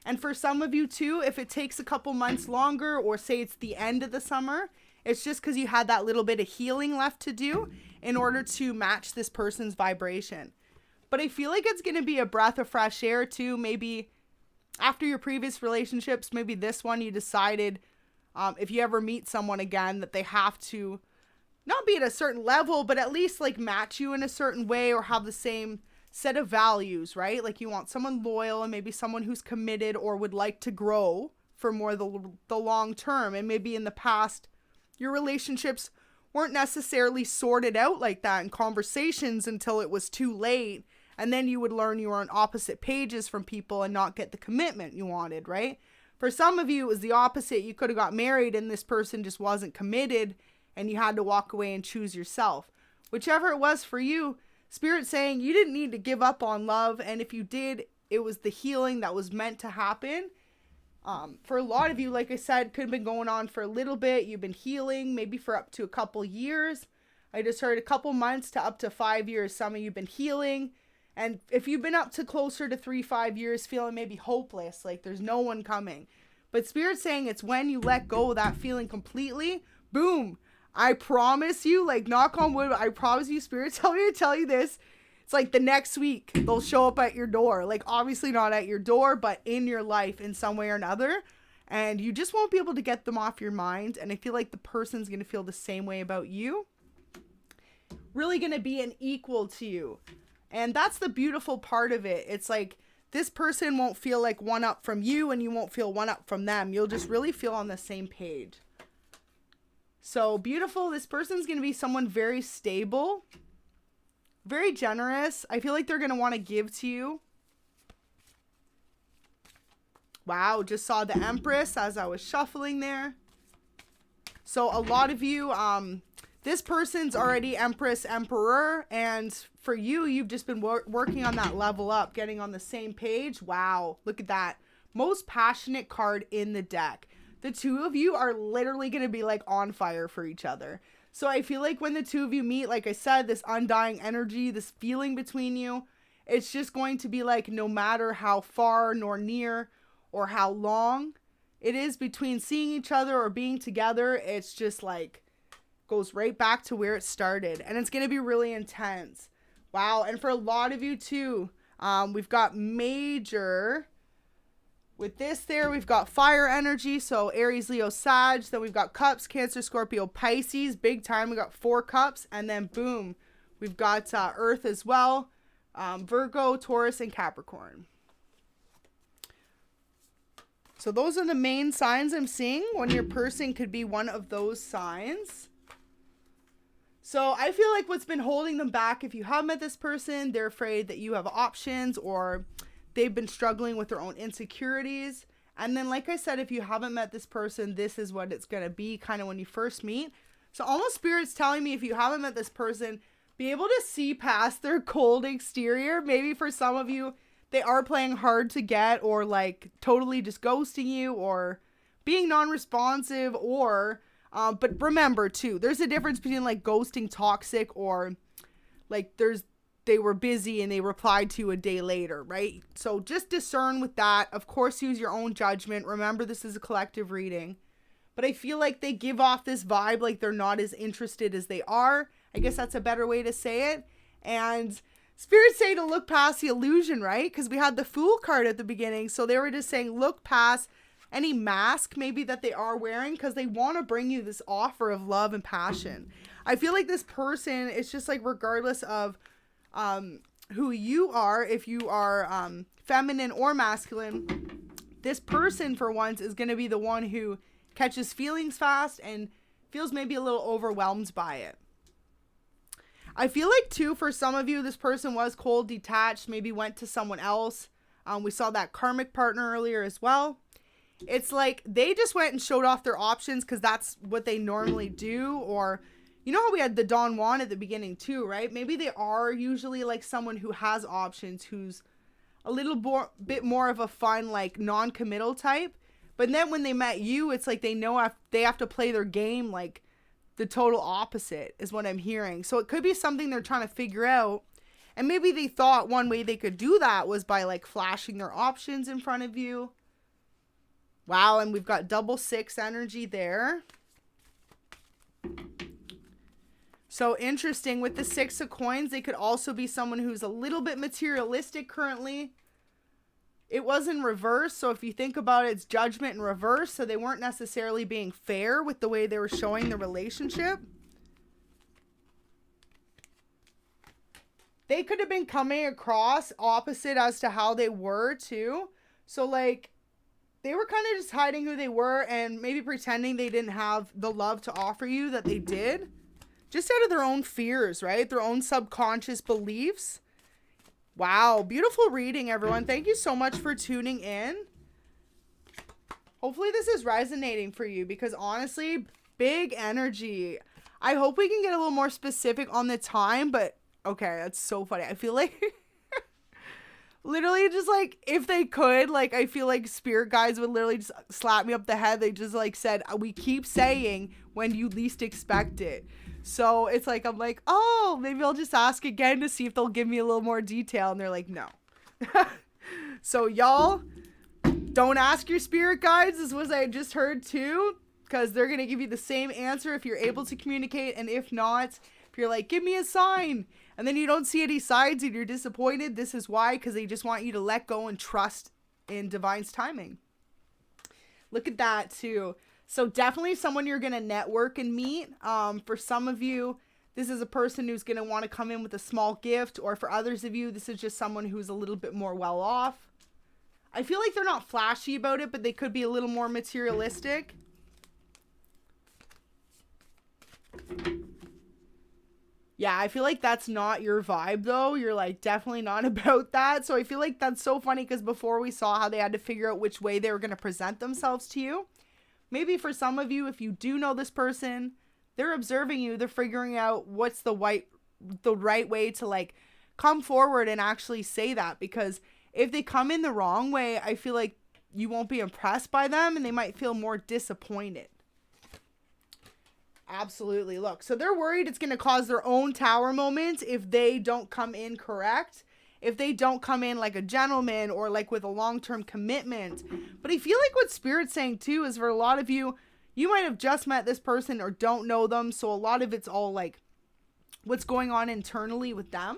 And for some of you too, if it takes a couple months longer, or say it's the end of the summer, it's just because you had that little bit of healing left to do in order to match this person's vibration. But I feel like it's going to be a breath of fresh air too. Maybe after your previous relationships, maybe this one you decided if you ever meet someone again that they have to not be at a certain level, but at least like match you in a certain way or have the same set of values, right? Like you want someone loyal and maybe someone who's committed or would like to grow for more the long term. And maybe in the past, your relationships weren't necessarily sorted out like that in conversations until it was too late. And then you would learn you were on opposite pages from people and not get the commitment you wanted, right? For some of you, it was the opposite. You could have got married and this person just wasn't committed and you had to walk away and choose yourself. Whichever it was for you, Spirit's saying you didn't need to give up on love. And if you did, it was the healing that was meant to happen. For a lot of you, like I said, could have been going on for a little bit. You've been healing maybe for up to a couple years. I just heard a couple months to up to 5 years. Some of you have been healing. And if you've been up to closer to 3-5 years feeling maybe hopeless, like there's no one coming. But Spirit's saying it's when you let go of that feeling completely, boom. I promise you, like knock on wood, I promise you, Spirit tell me to tell you this. It's like the next week they'll show up at your door. Like obviously not at your door, but in your life in some way or another. And you just won't be able to get them off your mind. And I feel like the person's going to feel the same way about you. Really going to be an equal to you. And that's the beautiful part of it. It's like this person won't feel like one up from you and you won't feel one up from them. You'll just really feel on the same page. So beautiful. This person's going to be someone very stable, very generous. I feel like they're going to want to give to you. Wow. Just saw the Empress as I was shuffling there. So a lot of you, this person's already Empress, Emperor. And for you, you've just been working on that level up, getting on the same page. Wow. Look at that. Most passionate card in the deck. The two of you are literally going to be like on fire for each other. So I feel like when the two of you meet, like I said, this undying energy, this feeling between you, it's just going to be like no matter how far nor near or how long it is between seeing each other or being together, it's just like goes right back to where it started. And it's going to be really intense. Wow. And for a lot of you too, we've got major... With this there, we've got fire energy, so Aries, Leo, Sag. Then we've got cups, Cancer, Scorpio, Pisces. Big time, we got 4 cups. And then boom, we've got Earth as well. Virgo, Taurus, and Capricorn. So those are the main signs I'm seeing when your person could be one of those signs. So I feel like what's been holding them back, if you have met this person, they're afraid that you have options or... they've been struggling with their own insecurities. And then, like I said, if you haven't met this person, this is what it's going to be kind of when you first meet. So almost Spirit's telling me if you haven't met this person, be able to see past their cold exterior. Maybe for some of you, they are playing hard to get or like totally just ghosting you or being non-responsive or, but remember too, there's a difference between like ghosting toxic or like they were busy and they replied to you a day later, right? So just discern with that. Of course, use your own judgment. Remember, this is a collective reading. But I feel like they give off this vibe like they're not as interested as they are. I guess that's a better way to say it. And Spirit say to look past the illusion, right? Because we had the Fool card at the beginning. So they were just saying look past any mask maybe that they are wearing because they want to bring you this offer of love and passion. I feel like this person, it's just like regardless of who you are, if you are feminine or masculine, this person for once is going to be the one who catches feelings fast and feels maybe a little overwhelmed by it. I feel like too, for some of you, this person was cold, detached, maybe went to someone else. We saw that karmic partner earlier as well. It's like they just went and showed off their options because that's what they normally do. Or, you know how we had the Don Juan at the beginning too, right? Maybe they are usually like someone who has options, who's a little bit more of a fun, like non-committal type. But then when they met you, it's like they know they have to play their game like the total opposite is what I'm hearing. So it could be something they're trying to figure out. And maybe they thought one way they could do that was by like flashing their options in front of you. Wow, and we've got double 6 energy there. So interesting, with the 6 of coins, they could also be someone who's a little bit materialistic currently. It was in reverse, so if you think about it, it's judgment in reverse, so they weren't necessarily being fair with the way they were showing the relationship. They could have been coming across opposite as to how they were too. So like, they were kind of just hiding who they were and maybe pretending they didn't have the love to offer you that they did. Just out of their own fears, right? Their own subconscious beliefs. Wow, beautiful reading, everyone. Thank you so much for tuning in. Hopefully this is resonating for you because honestly, big energy. I hope we can get a little more specific on the time, but okay, that's so funny. I feel like literally just like if they could, like I feel like spirit guides would literally just slap me up the head. They just like said, we keep saying when you least expect it. So it's like, I'm like, oh, maybe I'll just ask again to see if they'll give me a little more detail. And they're like, no. So y'all, don't ask your spirit guides. This was I just heard too, because they're going to give you the same answer if you're able to communicate. And if not, if you're like, give me a sign, and then you don't see any signs and you're disappointed, this is why, because they just want you to let go and trust in divine's timing. Look at that too. So definitely someone you're going to network and meet. For some of you, this is a person who's going to want to come in with a small gift, or for others of you, this is just someone who's a little bit more well off. I feel like they're not flashy about it, but they could be a little more materialistic. Yeah, I feel like that's not your vibe though. You're like definitely not about that. So I feel like that's so funny because before we saw how they had to figure out which way they were going to present themselves to you. Maybe for some of you, if you do know this person, they're observing you, they're figuring out what's the right way to like come forward and actually say that. Because if they come in the wrong way, I feel like you won't be impressed by them and they might feel more disappointed. Absolutely. Look, so they're worried it's going to cause their own tower moment if they don't come in correct. If they don't come in like a gentleman or like with a long-term commitment. But I feel like what Spirit's saying too is for a lot of you, you might have just met this person or don't know them. So a lot of it's all like what's going on internally with them.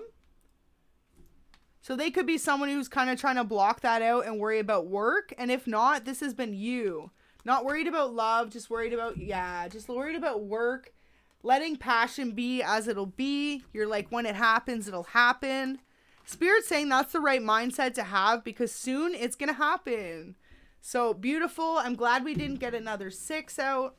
So they could be someone who's kind of trying to block that out and worry about work. And if not, this has been you. Not worried about love, just worried about, just worried about work. Letting passion be as it'll be. You're like, when it happens, it'll happen. Spirit's saying that's the right mindset to have because soon it's going to happen. So beautiful. I'm glad we didn't get another 6 out.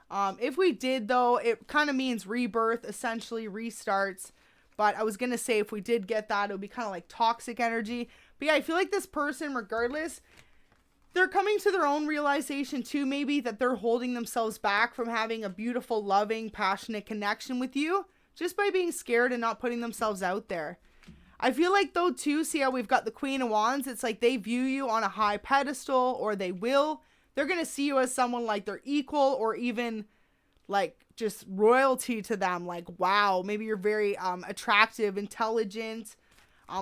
If we did though, it kind of means rebirth, essentially restarts. But I was going to say if we did get that, it would be kind of like toxic energy. But yeah, I feel like this person, regardless, they're coming to their own realization too, maybe that they're holding themselves back from having a beautiful, loving, passionate connection with you just by being scared and not putting themselves out there. I feel like though too, see how we've got the Queen of Wands. It's like they view you on a high pedestal, or they will. They're going to see you as someone like they're equal or even like just royalty to them. Like, wow, maybe you're very attractive, intelligent,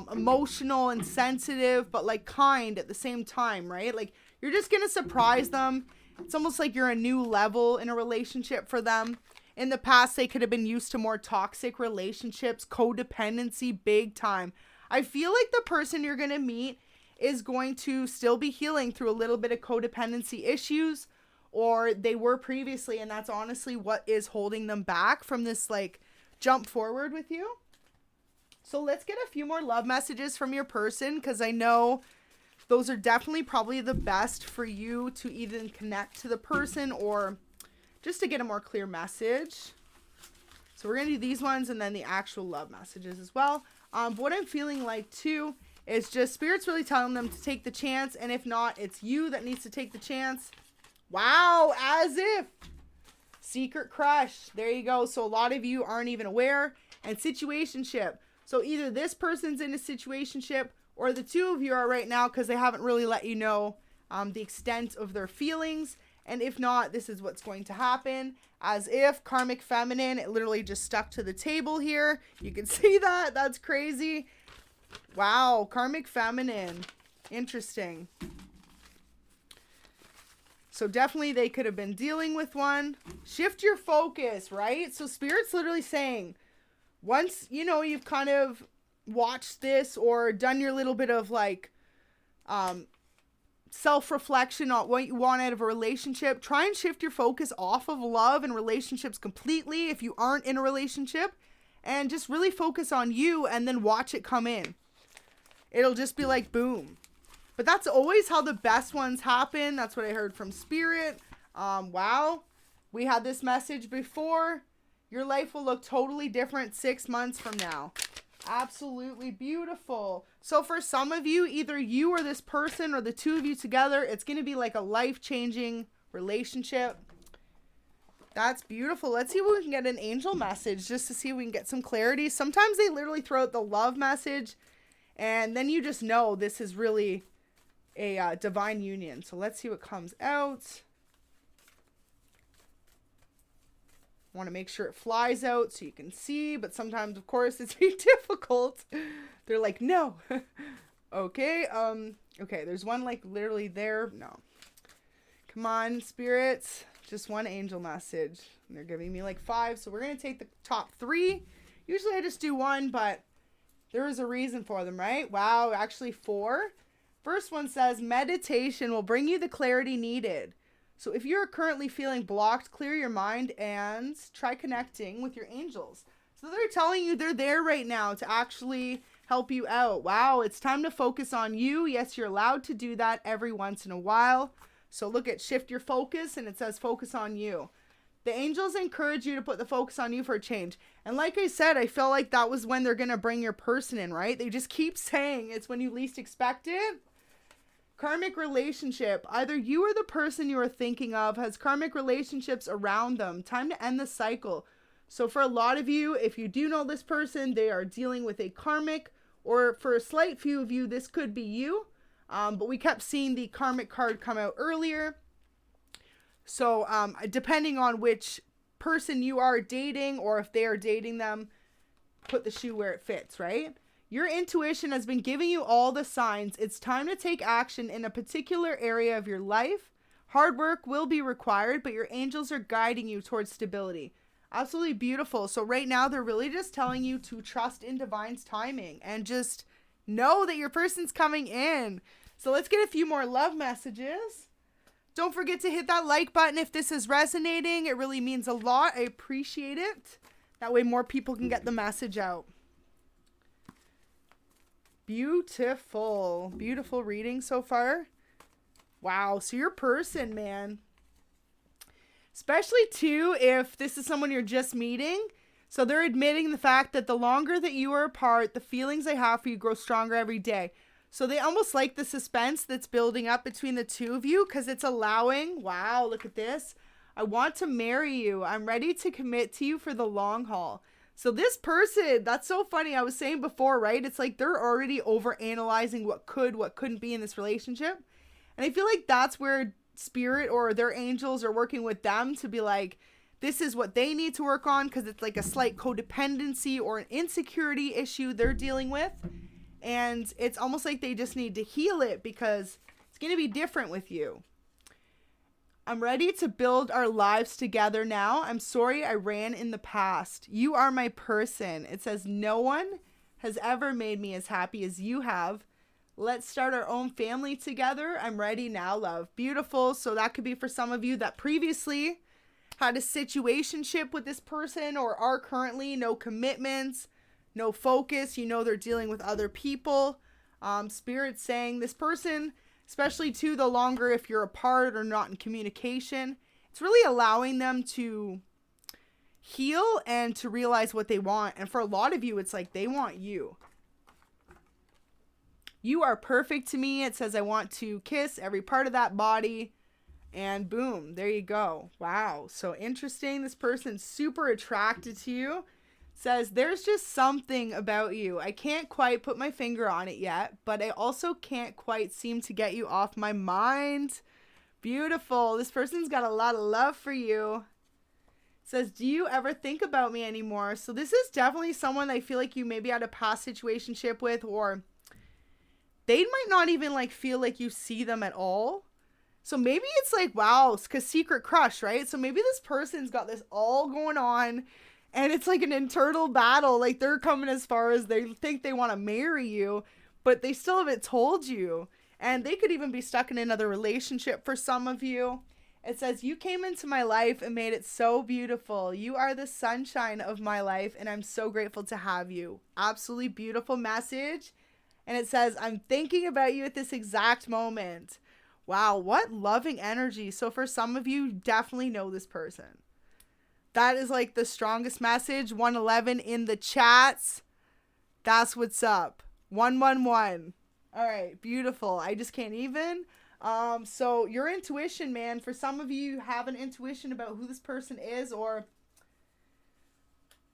emotional and sensitive, but like kind at the same time, right? Like you're just going to surprise them. It's almost like you're a new level in a relationship for them. In the past, they could have been used to more toxic relationships, codependency, big time. I feel like the person you're going to meet is going to still be healing through a little bit of codependency issues, or they were previously, and that's honestly what is holding them back from this like jump forward with you. So let's get a few more love messages from your person, because I know those are definitely probably the best for you to either connect to the person or just to get a more clear message. So we're going to do these ones and then the actual love messages as well. But what I'm feeling like too is just Spirit's really telling them to take the chance. And if not, it's you that needs to take the chance. Wow, as if. Secret crush. There you go. So a lot of you aren't even aware. And situationship. So either this person's in a situationship or the two of you are right now because they haven't really let you know the extent of their feelings. And if not, this is what's going to happen. As if Karmic Feminine, it literally just stuck to the table here. You can see that. That's crazy. Wow, Karmic Feminine. Interesting. So definitely they could have been dealing with one. Shift your focus, right? So Spirit's literally saying, once, you know, you've kind of watched this or done your little bit of like self-reflection on what you want out of a relationship, try and shift your focus off of love and relationships completely if you aren't in a relationship, and just really focus on you and then watch it come in. It'll just be like boom. But that's always how the best ones happen. That's what I heard from Spirit. Wow. We had this message before. Your life will look totally different 6 months from now. Absolutely beautiful. So for some of you, either you or this person or the two of you together, it's going to be like a life-changing relationship. That's beautiful. Let's see if we can get an angel message just to see if we can get some clarity. Sometimes they literally throw out the love message and then you just know this is really a divine union. So let's see what comes out. Want to make sure it flies out so you can see, but sometimes of course it's very difficult. They're like, no. Okay. Okay, there's one like literally there. No, come on, spirits, just one angel message. And they're giving me like 5, so we're gonna take the top 3. Usually I just do 1, but there is a reason for them, right? Wow, actually 4. First one says meditation will bring you the clarity needed. So if you're currently feeling blocked, clear your mind and try connecting with your angels. So they're telling you they're there right now to actually help you out. Wow, it's time to focus on you. Yes, you're allowed to do that every once in a while. So look at shift your focus and it says focus on you. The angels encourage you to put the focus on you for a change. And like I said, I feel like that was when they're going to bring your person in, right? They just keep saying it's when you least expect it. Karmic relationship. Either you or the person you are thinking of has karmic relationships around them. Time to end the cycle. So for a lot of you, if you do know this person, they are dealing with a karmic, or for a slight few of you, this could be you. But we kept seeing the karmic card come out earlier. So depending on which person you are dating or if they are dating them, put the shoe where it fits, right? Your intuition has been giving you all the signs. It's time to take action in a particular area of your life. Hard work will be required, but your angels are guiding you towards stability. Absolutely beautiful. So right now, they're really just telling you to trust in divine's timing and just know that your person's coming in. So let's get a few more love messages. Don't forget to hit that like button if this is resonating. It really means a lot. I appreciate it. That way more people can get the message out. Beautiful. Beautiful reading so far. Wow. So your person, man. Especially too, if this is someone you're just meeting. So they're admitting the fact that the longer that you are apart, the feelings they have for you grow stronger every day. So they almost like the suspense that's building up between the two of you because it's allowing, wow, look at this. I want to marry you. I'm ready to commit to you for the long haul. So this person, that's so funny. I was saying before, right? It's like they're already over analyzing what couldn't be in this relationship. And I feel like that's where spirit or their angels are working with them to be like, this is what they need to work on because it's like a slight codependency or an insecurity issue they're dealing with. And it's almost like they just need to heal it because it's going to be different with you. I'm ready to build our lives together now. I'm sorry I ran in the past. You are my person. It says no one has ever made me as happy as you have. Let's start our own family together. I'm ready now, love. Beautiful. So that could be for some of you that previously had a situationship with this person or are currently no commitments, no focus. You know they're dealing with other people. Spirit's saying this person, especially too, the longer if you're apart or not in communication, it's really allowing them to heal and to realize what they want. And for a lot of you, it's like they want you. You are perfect to me. It says I want to kiss every part of that body. And boom, there you go. Wow, so interesting. This person's super attracted to you. Says there's just something about you. I can't quite put my finger on it yet, but I also can't quite seem to get you off my mind. Beautiful. This person's got a lot of love for you. Says, do you ever think about me anymore? So this is definitely someone I feel like you maybe had a past situationship with, or they might not even like feel like you see them at all. So maybe it's like, wow, because secret crush, right? So maybe this person's got this all going on and it's like an internal battle. Like they're coming as far as they think they want to marry you, but they still haven't told you. And they could even be stuck in another relationship for some of you. It says, you came into my life and made it so beautiful. You are the sunshine of my life, and I'm so grateful to have you. Absolutely beautiful message. And it says, I'm thinking about you at this exact moment. Wow, what loving energy. So for some of you, definitely know this person. That is like the strongest message. 111 in the chats. That's what's up. 111. All right, beautiful. I just can't even. So your intuition, man, for some of you have an intuition about who this person is, or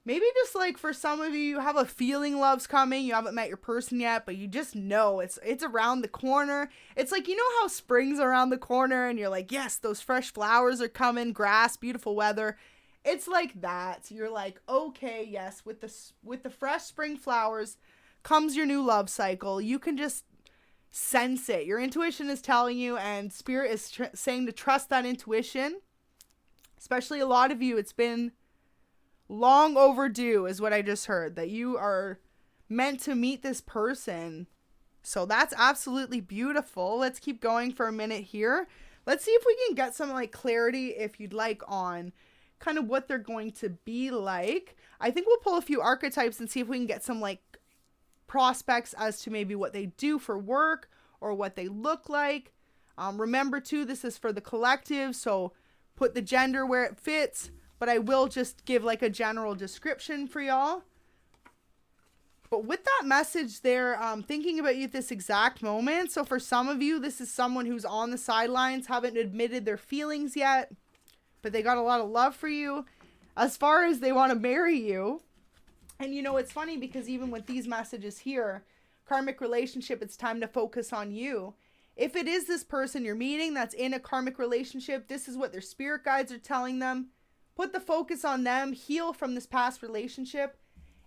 maybe just like for some of you have a feeling love's coming. You haven't met your person yet, but you just know it's around the corner. It's like, you know how spring's around the corner and you're like, yes, those fresh flowers are coming, grass, beautiful weather. It's like that. You're like, okay, yes, with the fresh spring flowers comes your new love cycle. You can just sense it. Your intuition is telling you, and spirit is saying to trust that intuition. Especially a lot of you, it's been long overdue is what I just heard, that you are meant to meet this person. So that's absolutely beautiful. Let's keep going for a minute here. Let's see if we can get some like clarity, if you'd like, on kind of what they're going to be like. I think we'll pull a few archetypes and see if we can get some like prospects as to maybe what they do for work or what they look like. Remember too, this is for the collective, so put the gender where it fits, but I will just give like a general description for y'all. But with that message there, thinking about you at this exact moment. So for some of you, this is someone who's on the sidelines, haven't admitted their feelings yet, but they got a lot of love for you as far as they want to marry you. And you know, it's funny because even with these messages here, karmic relationship, it's time to focus on you. If it is this person you're meeting that's in a karmic relationship, this is what their spirit guides are telling them. Put the focus on them, heal from this past relationship.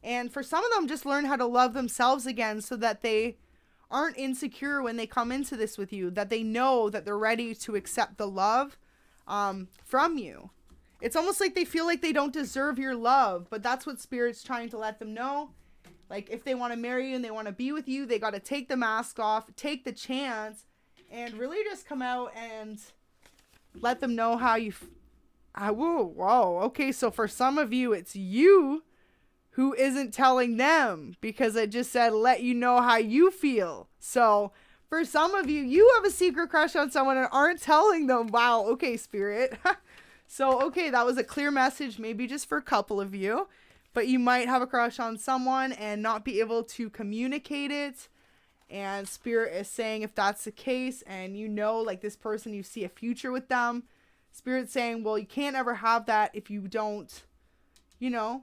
And for some of them, just learn how to love themselves again so that they aren't insecure when they come into this with you, that they know that they're ready to accept the love from you. It's almost like they feel like they don't deserve your love, but that's what Spirit's trying to let them know. Like, if they want to marry you and they want to be with you, they got to take the mask off, take the chance, and really just come out and let them know how you... Whoa. Okay, so for some of you, it's you who isn't telling them, because it just said, let you know how you feel. So for some of you, you have a secret crush on someone and aren't telling them. Wow. Okay, Spirit. So, okay, that was a clear message, maybe just for a couple of you, but you might have a crush on someone and not be able to communicate it. And Spirit is saying, if that's the case, and you know, like this person, you see a future with them, Spirit's saying, well, you can't ever have that if you don't, you know,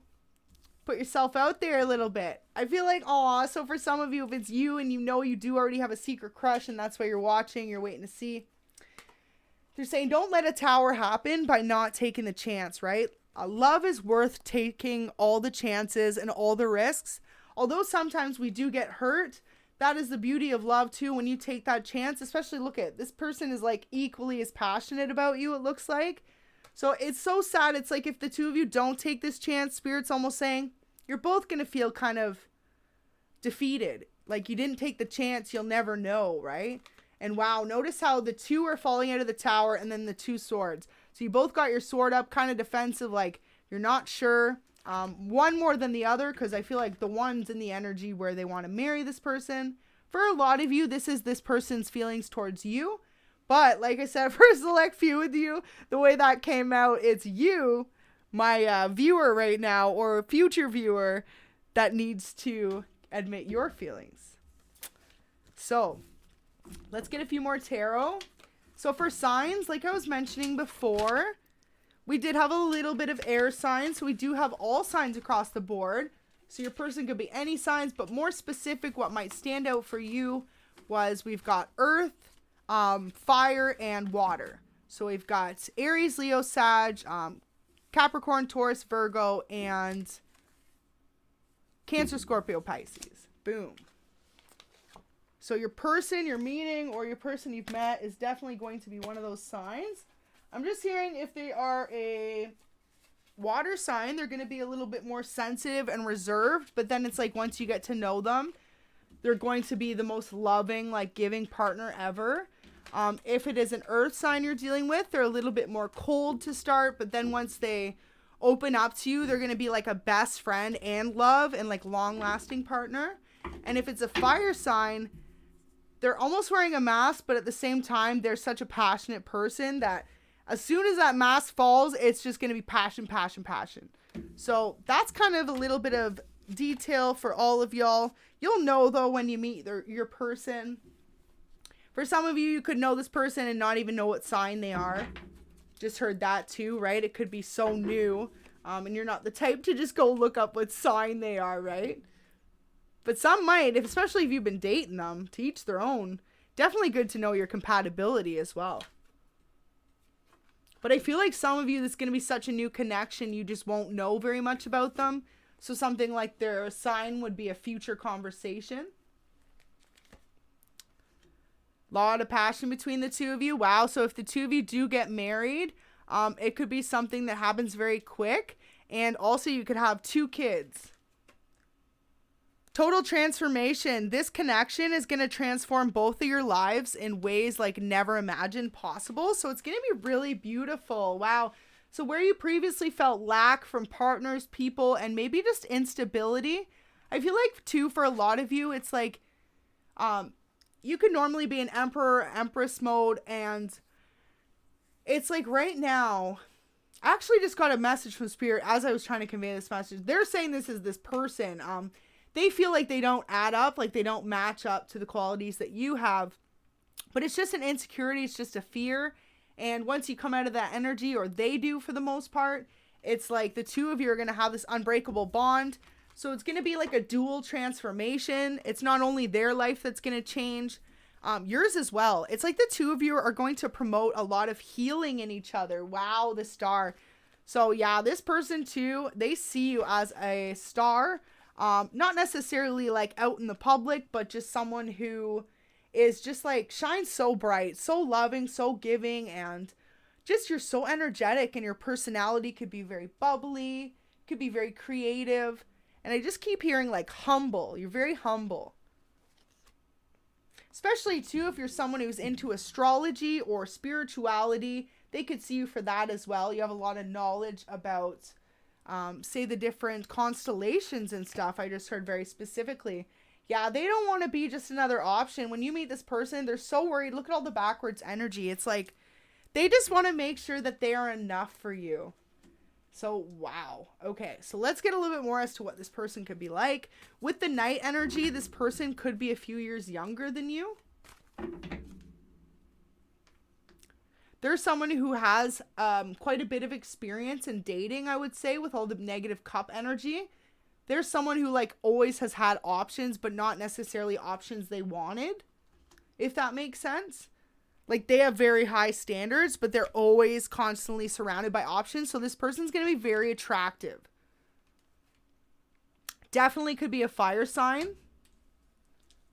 put yourself out there a little bit. I feel like, so for some of you, if it's you and you know you do already have a secret crush and that's why you're watching, you're waiting to see, they're saying don't let a tower happen by not taking the chance, right? Love is worth taking all the chances and all the risks. Although sometimes we do get hurt, that is the beauty of love too. When you take that chance, especially look at this person is like equally as passionate about you, it looks like. So it's so sad. It's like if the two of you don't take this chance, Spirit's almost saying you're both going to feel kind of defeated. Like you didn't take the chance, you'll never know, right? And wow, notice how the two are falling out of the tower and then the two swords. So you both got your sword up, kind of defensive, like you're not sure. One more than the other, because I feel like the one's in the energy where they want to marry this person. For a lot of you, this is this person's feelings towards you. But like I said, for a select few of you, the way that came out, it's you, my viewer right now, or future viewer, that needs to admit your feelings. So let's get a few more tarot. So for signs, like I was mentioning before, we did have a little bit of air signs. So we do have all signs across the board. So your person could be any signs, but more specific, what might stand out for you was we've got earth, fire, and water. So we've got Aries, Leo, Sag, Capricorn, Taurus, Virgo, and Cancer, Scorpio, Pisces. Boom. So your person you're meeting or your person you've met is definitely going to be one of those signs. I'm just hearing if they are a water sign, they're going to be a little bit more sensitive and reserved. But then it's like once you get to know them, they're going to be the most loving, like giving partner ever. If it is an earth sign you're dealing with, they're a little bit more cold to start. But then once they open up to you, they're going to be like a best friend and love and like long lasting partner. And if it's a fire sign, they're almost wearing a mask, but at the same time, they're such a passionate person that as soon as that mask falls, it's just going to be passion, passion, passion. So that's kind of a little bit of detail for all of y'all. You'll know though when you meet your person. For some of you, you could know this person and not even know what sign they are. Just heard that too, right? It could be so new, and you're not the type to just go look up what sign they are, right? But some might, especially if you've been dating them, to each their own. Definitely good to know your compatibility as well. But I feel like some of you, this is going to be such a new connection, you just won't know very much about them. So something like their sign would be a future conversation. Lot of passion between the two of you. Wow. So if the two of you do get married, it could be something that happens very quick. And also you could have 2 kids. Total transformation. This connection is going to transform both of your lives in ways like never imagined possible. So it's going to be really beautiful. Wow. So where you previously felt lack from partners, people, and maybe just instability, I feel like too, for a lot of you, it's like, you could normally be in emperor, empress mode. And it's like right now, I actually just got a message from spirit as I was trying to convey this message. They're saying this is this person, they feel like they don't add up, like they don't match up to the qualities that you have. But it's just an insecurity. It's just a fear. And once you come out of that energy, or they do for the most part, it's like the two of you are going to have this unbreakable bond. So it's going to be like a dual transformation. It's not only their life that's going to change, yours as well. It's like the two of you are going to promote a lot of healing in each other. Wow, the star. So yeah, this person too, they see you as a star. Not necessarily like out in the public, but just someone who is just like shines so bright, so loving, so giving, and just you're so energetic, and your personality could be very bubbly, could be very creative. And I just keep hearing like humble. You're very humble. Especially too, if you're someone who's into astrology or spirituality, they could see you for that as well. You have a lot of knowledge about say the different constellations and stuff. I just heard very specifically. Yeah, they don't want to be just another option. When you meet this person, they're so worried. Look at all the backwards energy. It's like they just want to make sure that they are enough for you. So, wow. Okay, so let's get a little bit more as to what this person could be like. With the night energy, this person could be a few years younger than you. There's someone who has quite a bit of experience in dating, I would say, with all the negative cup energy. There's someone who like always has had options, but not necessarily options they wanted, if that makes sense. Like they have very high standards, but they're always constantly surrounded by options. So this person's going to be very attractive. Definitely could be a fire sign.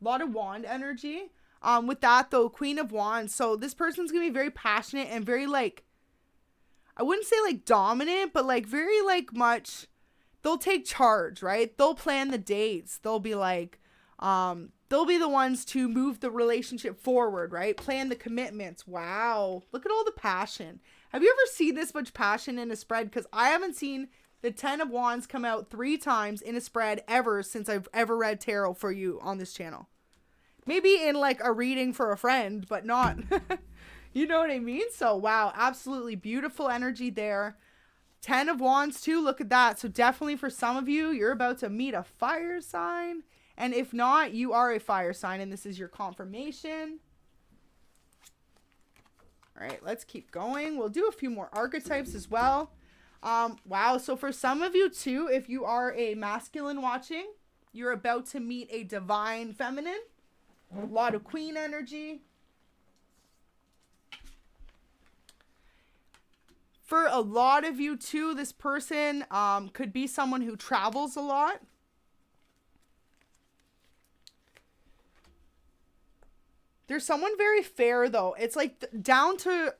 A lot of wand energy. With that though, Queen of Wands. So this person's going to be very passionate and very like, I wouldn't say like dominant, but like very like much, they'll take charge, right? They'll plan the dates. They'll be like, they'll be the ones to move the relationship forward, right? Plan the commitments. Wow. Look at all the passion. Have you ever seen this much passion in a spread? Because I haven't seen the 10 of Wands come out 3 times in a spread ever since I've ever read tarot for you on this channel. Maybe in like a reading for a friend, but not, you know what I mean? So, wow, absolutely beautiful energy there. 10 of Wands too, look at that. So definitely for some of you, you're about to meet a fire sign. And if not, you are a fire sign and this is your confirmation. All right, let's keep going. We'll do a few more archetypes as well. Wow, so for some of you too, if you are a masculine watching, you're about to meet a divine feminine. A lot of queen energy. For a lot of you too, this person could be someone who travels a lot. There's someone very fair though. It's like down to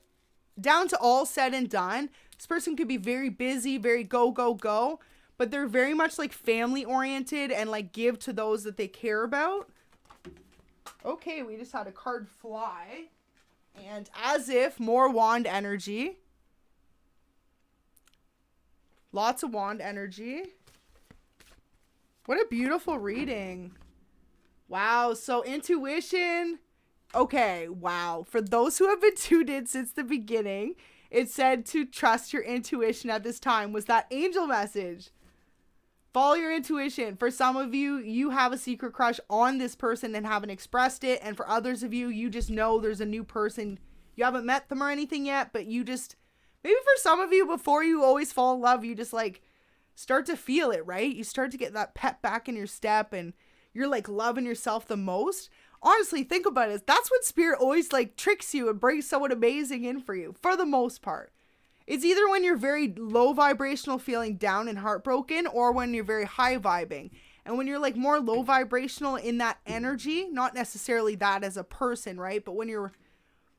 all said and done. This person could be very busy, very go, go, go. But they're very much like family oriented and like give to those that they care about. Okay, we just had a card fly. And as if, more wand energy. Lots of wand energy. What a beautiful reading. Wow, so intuition. Okay, wow. For those who have been tuned in since the beginning, it said to trust your intuition at this time was that angel message. Follow your intuition. For some of you, you have a secret crush on this person and haven't expressed it. And for others of you, you just know there's a new person. You haven't met them or anything yet, but you just, maybe for some of you, before you always fall in love, you just like start to feel it, right? You start to get that pep back in your step and you're like loving yourself the most. Honestly, think about it. That's what spirit always like tricks you and brings someone amazing in for you, for the most part. It's either when you're very low vibrational, feeling down and heartbroken, or when you're very high vibing. And when you're like more low vibrational in that energy, not necessarily that as a person, right? But when you're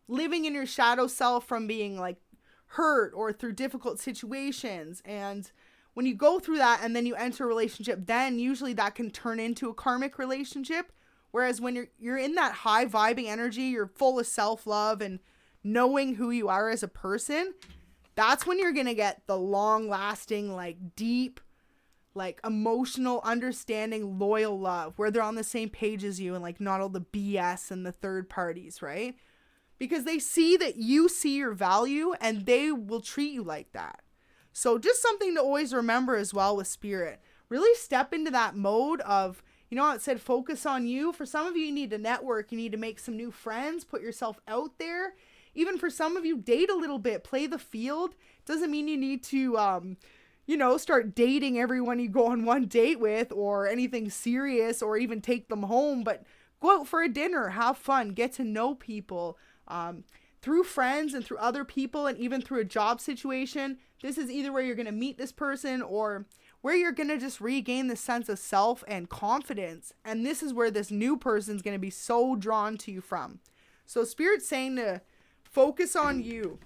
living in your shadow self from being like hurt or through difficult situations, and when you go through that and then you enter a relationship, then usually that can turn into a karmic relationship. Whereas when you're in that high vibing energy, you're full of self-love and knowing who you are as a person, that's when you're going to get the long-lasting, like deep, like emotional, understanding, loyal love where they're on the same page as you and like not all the BS and the third parties, right? Because they see that you see your value and they will treat you like that. So just something to always remember as well with spirit. Really step into that mode of, you know how it said focus on you? For some of you, you need to network. You need to make some new friends, put yourself out there. Even for some of you, date a little bit, play the field. Doesn't mean you need to, start dating everyone you go on one date with or anything serious or even take them home. But go out for a dinner, have fun, get to know people through friends and through other people and even through a job situation. This is either where you're going to meet this person or where you're going to just regain the sense of self and confidence. And this is where this new person's going to be so drawn to you from. So Spirit's saying to focus on you.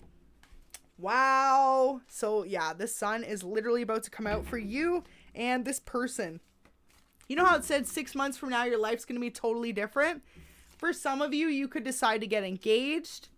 Wow. So yeah, the sun is literally about to come out for you and this person. You know how it said 6 months from now, your life's going to be totally different? For some of you, you could decide to get engaged.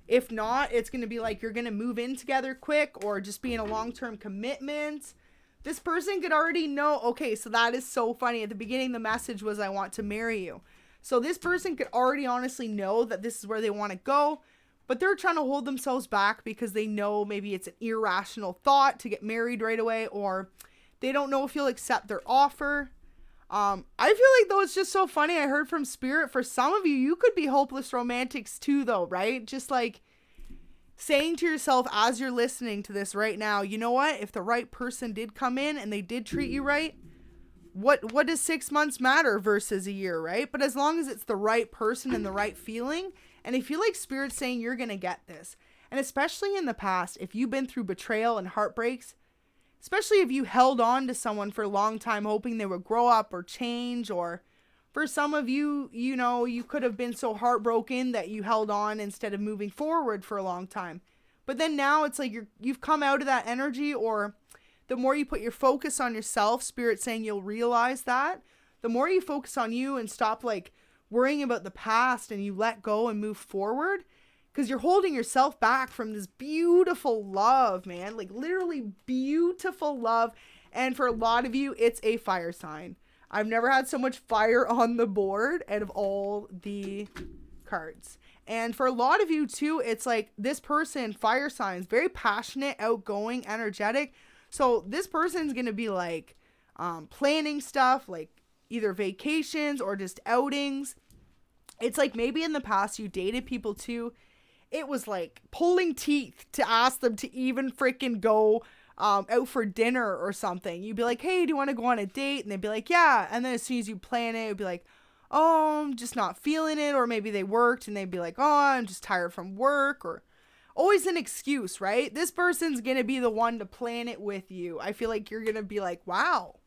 If not, it's going to be like you're going to move in together quick or just be in a long-term commitment. This person could already know, okay, so that is so funny. At the beginning, the message was, I want to marry you. So this person could already honestly know that this is where they want to go, but they're trying to hold themselves back because they know maybe it's an irrational thought to get married right away, or they don't know if you'll accept their offer. I feel like though it's just so funny. I heard from Spirit, for some of you, you could be hopeless romantics too though, right? Just like saying to yourself as you're listening to this right now, you know what? If the right person did come in and they did treat you right, what does 6 months matter versus a year, right? But as long as it's the right person and the right feeling, and I feel like Spirit's saying you're going to get this. And especially in the past, if you've been through betrayal and heartbreaks, especially if you held on to someone for a long time hoping they would grow up or change, or for some of you, you know, you could have been so heartbroken that you held on instead of moving forward for a long time. But then now it's like you've come out of that energy, or the more you put your focus on yourself, Spirit's saying you'll realize that. The more you focus on you and stop like worrying about the past and you let go and move forward, because you're holding yourself back from this beautiful love, man. Like literally beautiful love. And for a lot of you, it's a fire sign. I've never had so much fire on the board out of all the cards. And for a lot of you too, it's like this person, fire signs, very passionate, outgoing, energetic. So this person's going to be like planning stuff, like either vacations or just outings. It's like maybe in the past you dated people too. It was like pulling teeth to ask them to even freaking go out for dinner or something. You'd be like, hey, do you want to go on a date? And they'd be like, yeah. And then as soon as you plan it, it'd be like, oh, I'm just not feeling it. Or maybe they worked and they'd be like, oh, I'm just tired from work. Or always an excuse, right? This person's going to be the one to plan it with you. I feel like you're going to be like, wow.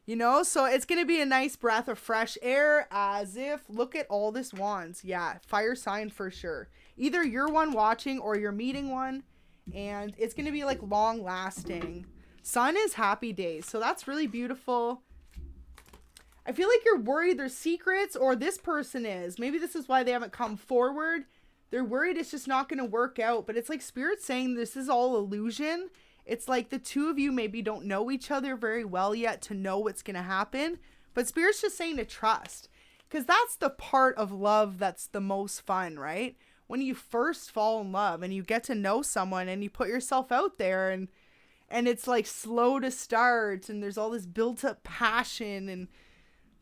You know, so it's going to be a nice breath of fresh air, as if, look at all this wands. Yeah, fire sign for sure. Either you're one watching or you're meeting one. And it's going to be like long lasting. Sun is happy days. So that's really beautiful. I feel like you're worried there's secrets, or this person is. Maybe this is why they haven't come forward. They're worried it's just not going to work out. But it's like Spirit saying this is all illusion. It's like the two of you maybe don't know each other very well yet to know what's going to happen. But Spirit's just saying to trust. Because that's the part of love that's the most fun, right? When you first fall in love and you get to know someone and you put yourself out there and it's like slow to start and there's all this built up passion and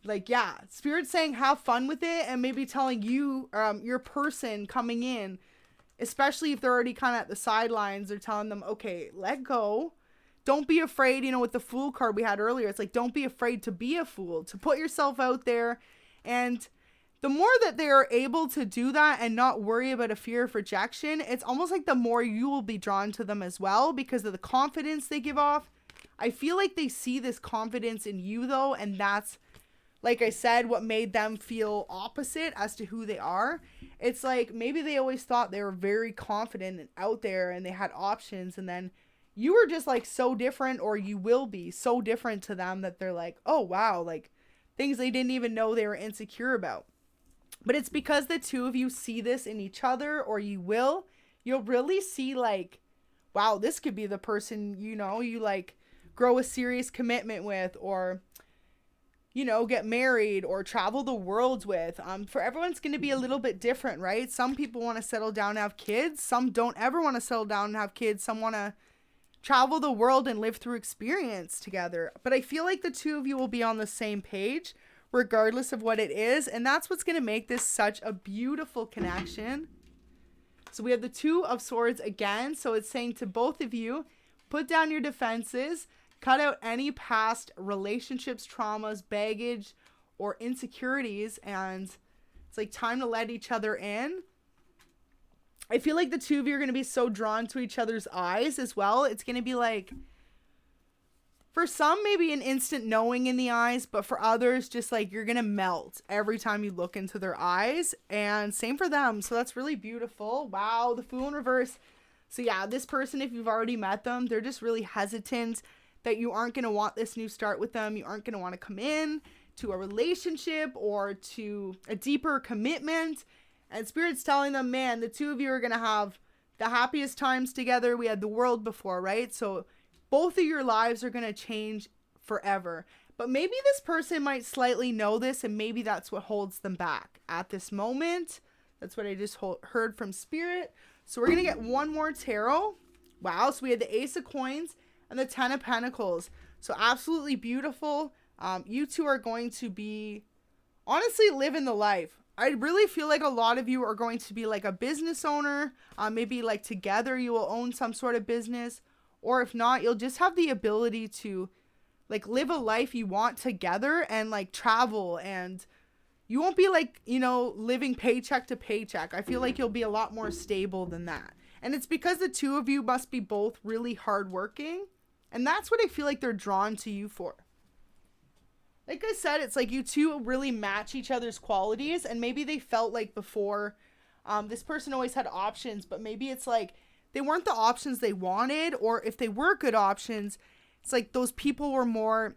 like, yeah, Spirit's saying have fun with it, and maybe telling you, your person coming in, especially if they're already kind of at the sidelines, they're telling them, okay, let go. Don't be afraid, you know, with the Fool card we had earlier, it's like, don't be afraid to be a fool, to put yourself out there. And the more that they are able to do that and not worry about a fear of rejection, it's almost like the more you will be drawn to them as well because of the confidence they give off. I feel like they see this confidence in you though, and that's, like I said, what made them feel opposite as to who they are. It's like maybe they always thought they were very confident and out there and they had options, and then you were just like so different, or you will be so different to them that they're like, oh wow, like things they didn't even know they were insecure about. But it's because the two of you see this in each other, or you'll really see like, wow, this could be the person, you know, you like grow a serious commitment with, or, you know, get married or travel the world with. For everyone's going to be a little bit different, right? Some people want to settle down and have kids. Some don't ever want to settle down and have kids. Some want to travel the world and live through experience together. But I feel like the two of you will be on the same page, regardless of what it is. And that's what's going to make this such a beautiful connection. So we have the Two of Swords again. So it's saying to both of you, put down your defenses, cut out any past relationships, traumas, baggage, or insecurities. And it's like time to let each other in. I feel like the two of you are going to be so drawn to each other's eyes as well. It's going to be like, for some, maybe an instant knowing in the eyes, but for others, just like you're going to melt every time you look into their eyes, and same for them. So that's really beautiful. Wow, the Fool in reverse. So yeah, this person, if you've already met them, they're just really hesitant that you aren't going to want this new start with them. You aren't going to want to come in to a relationship or to a deeper commitment. And Spirit's telling them, man, the two of you are going to have the happiest times together. We had the world before, right? So both of your lives are going to change forever. But maybe this person might slightly know this, and maybe that's what holds them back at this moment. That's what I just heard from Spirit. So we're going to get one more tarot. Wow. So we had the Ace of Coins and the Ten of Pentacles. So absolutely beautiful. You two are going to be, honestly, living the life. I really feel like a lot of you are going to be like a business owner. Maybe like together you will own some sort of business. Or if not, you'll just have the ability to like live a life you want together and like travel, and you won't be like, you know, living paycheck to paycheck. I feel like you'll be a lot more stable than that. And it's because the two of you must be both really hardworking. And that's what I feel like they're drawn to you for. Like I said, it's like you two really match each other's qualities, and maybe they felt like before, this person always had options, but maybe it's like they weren't the options they wanted, or if they were good options, it's like those people were more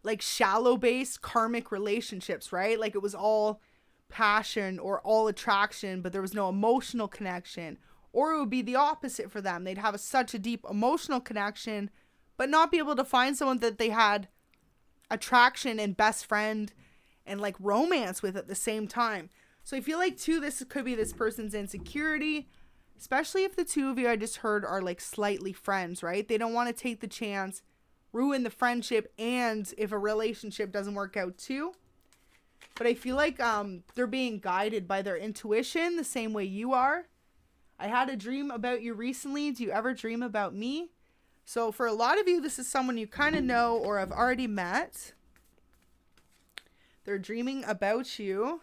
like shallow based karmic relationships, right? Like it was all passion or all attraction, but there was no emotional connection. Or it would be the opposite for them. They'd have such a deep emotional connection, but not be able to find someone that they had attraction and best friend and like romance with at the same time. So I feel like too, this could be this person's insecurity, especially if the two of you I just heard are like slightly friends, right? They don't want to take the chance, ruin the friendship, and if a relationship doesn't work out too. But I feel like they're being guided by their intuition the same way you are. I had a dream about you recently. Do you ever dream about me? So for a lot of you, this is someone you kind of know or have already met. They're dreaming about you.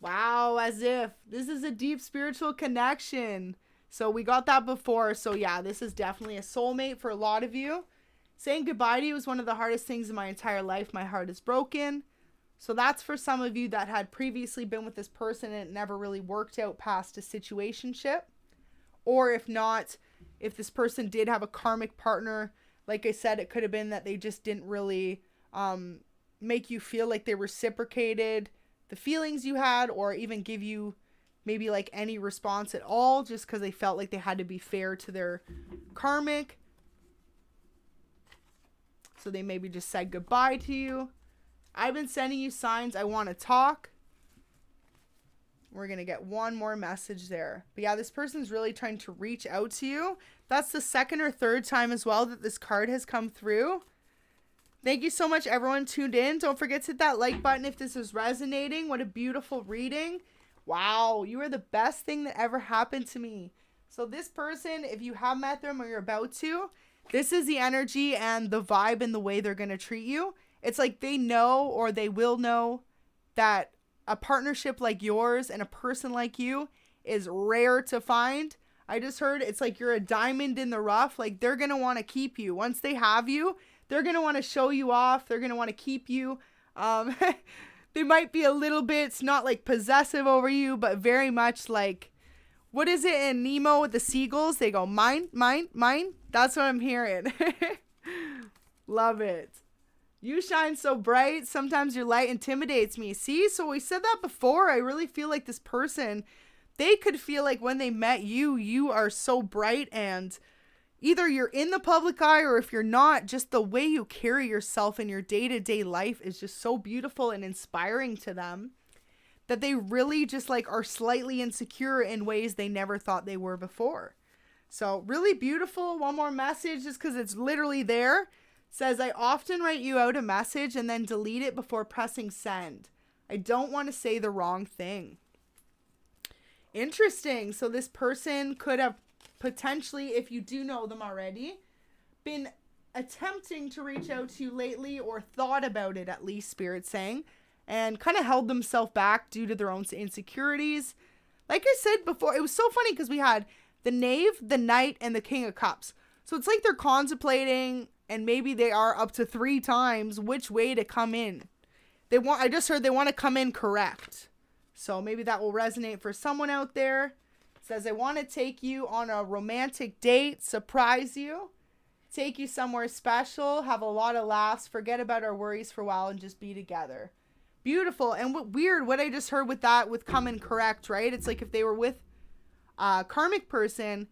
Wow, as if. This is a deep spiritual connection. So we got that before. So yeah, this is definitely a soulmate for a lot of you. Saying goodbye to you was one of the hardest things in my entire life. My heart is broken. So that's for some of you that had previously been with this person and it never really worked out past a situationship. Or if not, if this person did have a karmic partner, like I said, it could have been that they just didn't really make you feel like they reciprocated the feelings you had, or even give you maybe like any response at all, just because they felt like they had to be fair to their karmic. So they maybe just said goodbye to you. I've been sending you signs. I want to talk. We're going to get one more message there. But yeah, this person's really trying to reach out to you. That's the second or third time as well that this card has come through. Thank you so much, everyone tuned in. Don't forget to hit that like button if this is resonating. What a beautiful reading. Wow, you are the best thing that ever happened to me. So this person, if you have met them or you're about to, this is the energy and the vibe and the way they're going to treat you. It's like they know, or they will know, that a partnership like yours and a person like you is rare to find. I just heard it's like you're a diamond in the rough. Like they're going to want to keep you. Once they have you, they're going to want to show you off. They're going to want to keep you. They might be a little bit, it's not like possessive over you, but very much like, what is it in Nemo with the seagulls? They go, mine, mine, mine. That's what I'm hearing. Love it. You shine so bright. Sometimes your light intimidates me. See, so we said that before. I really feel like this person, they could feel like when they met you, you are so bright, and either you're in the public eye, or if you're not, just the way you carry yourself in your day-to-day life is just so beautiful and inspiring to them, that they really just like are slightly insecure in ways they never thought they were before. So really beautiful. One more message, just because it's literally there. Says, I often write you out a message and then delete it before pressing send. I don't want to say the wrong thing. Interesting. So this person could have potentially, if you do know them already, been attempting to reach out to you lately, or thought about it at least, Spirit's saying, and kind of held themselves back due to their own insecurities. Like I said before, it was so funny because we had the Knave, the Knight, and the King of Cups. So it's like they're contemplating, and maybe they are up to 3 times which way to come in. I just heard they want to come in correct. So maybe that will resonate for someone out there. It says, I want to take you on a romantic date, surprise you, take you somewhere special, have a lot of laughs, forget about our worries for a while, and just be together. Beautiful. And what I just heard with that, with come in correct, right? It's like if they were with a karmic person,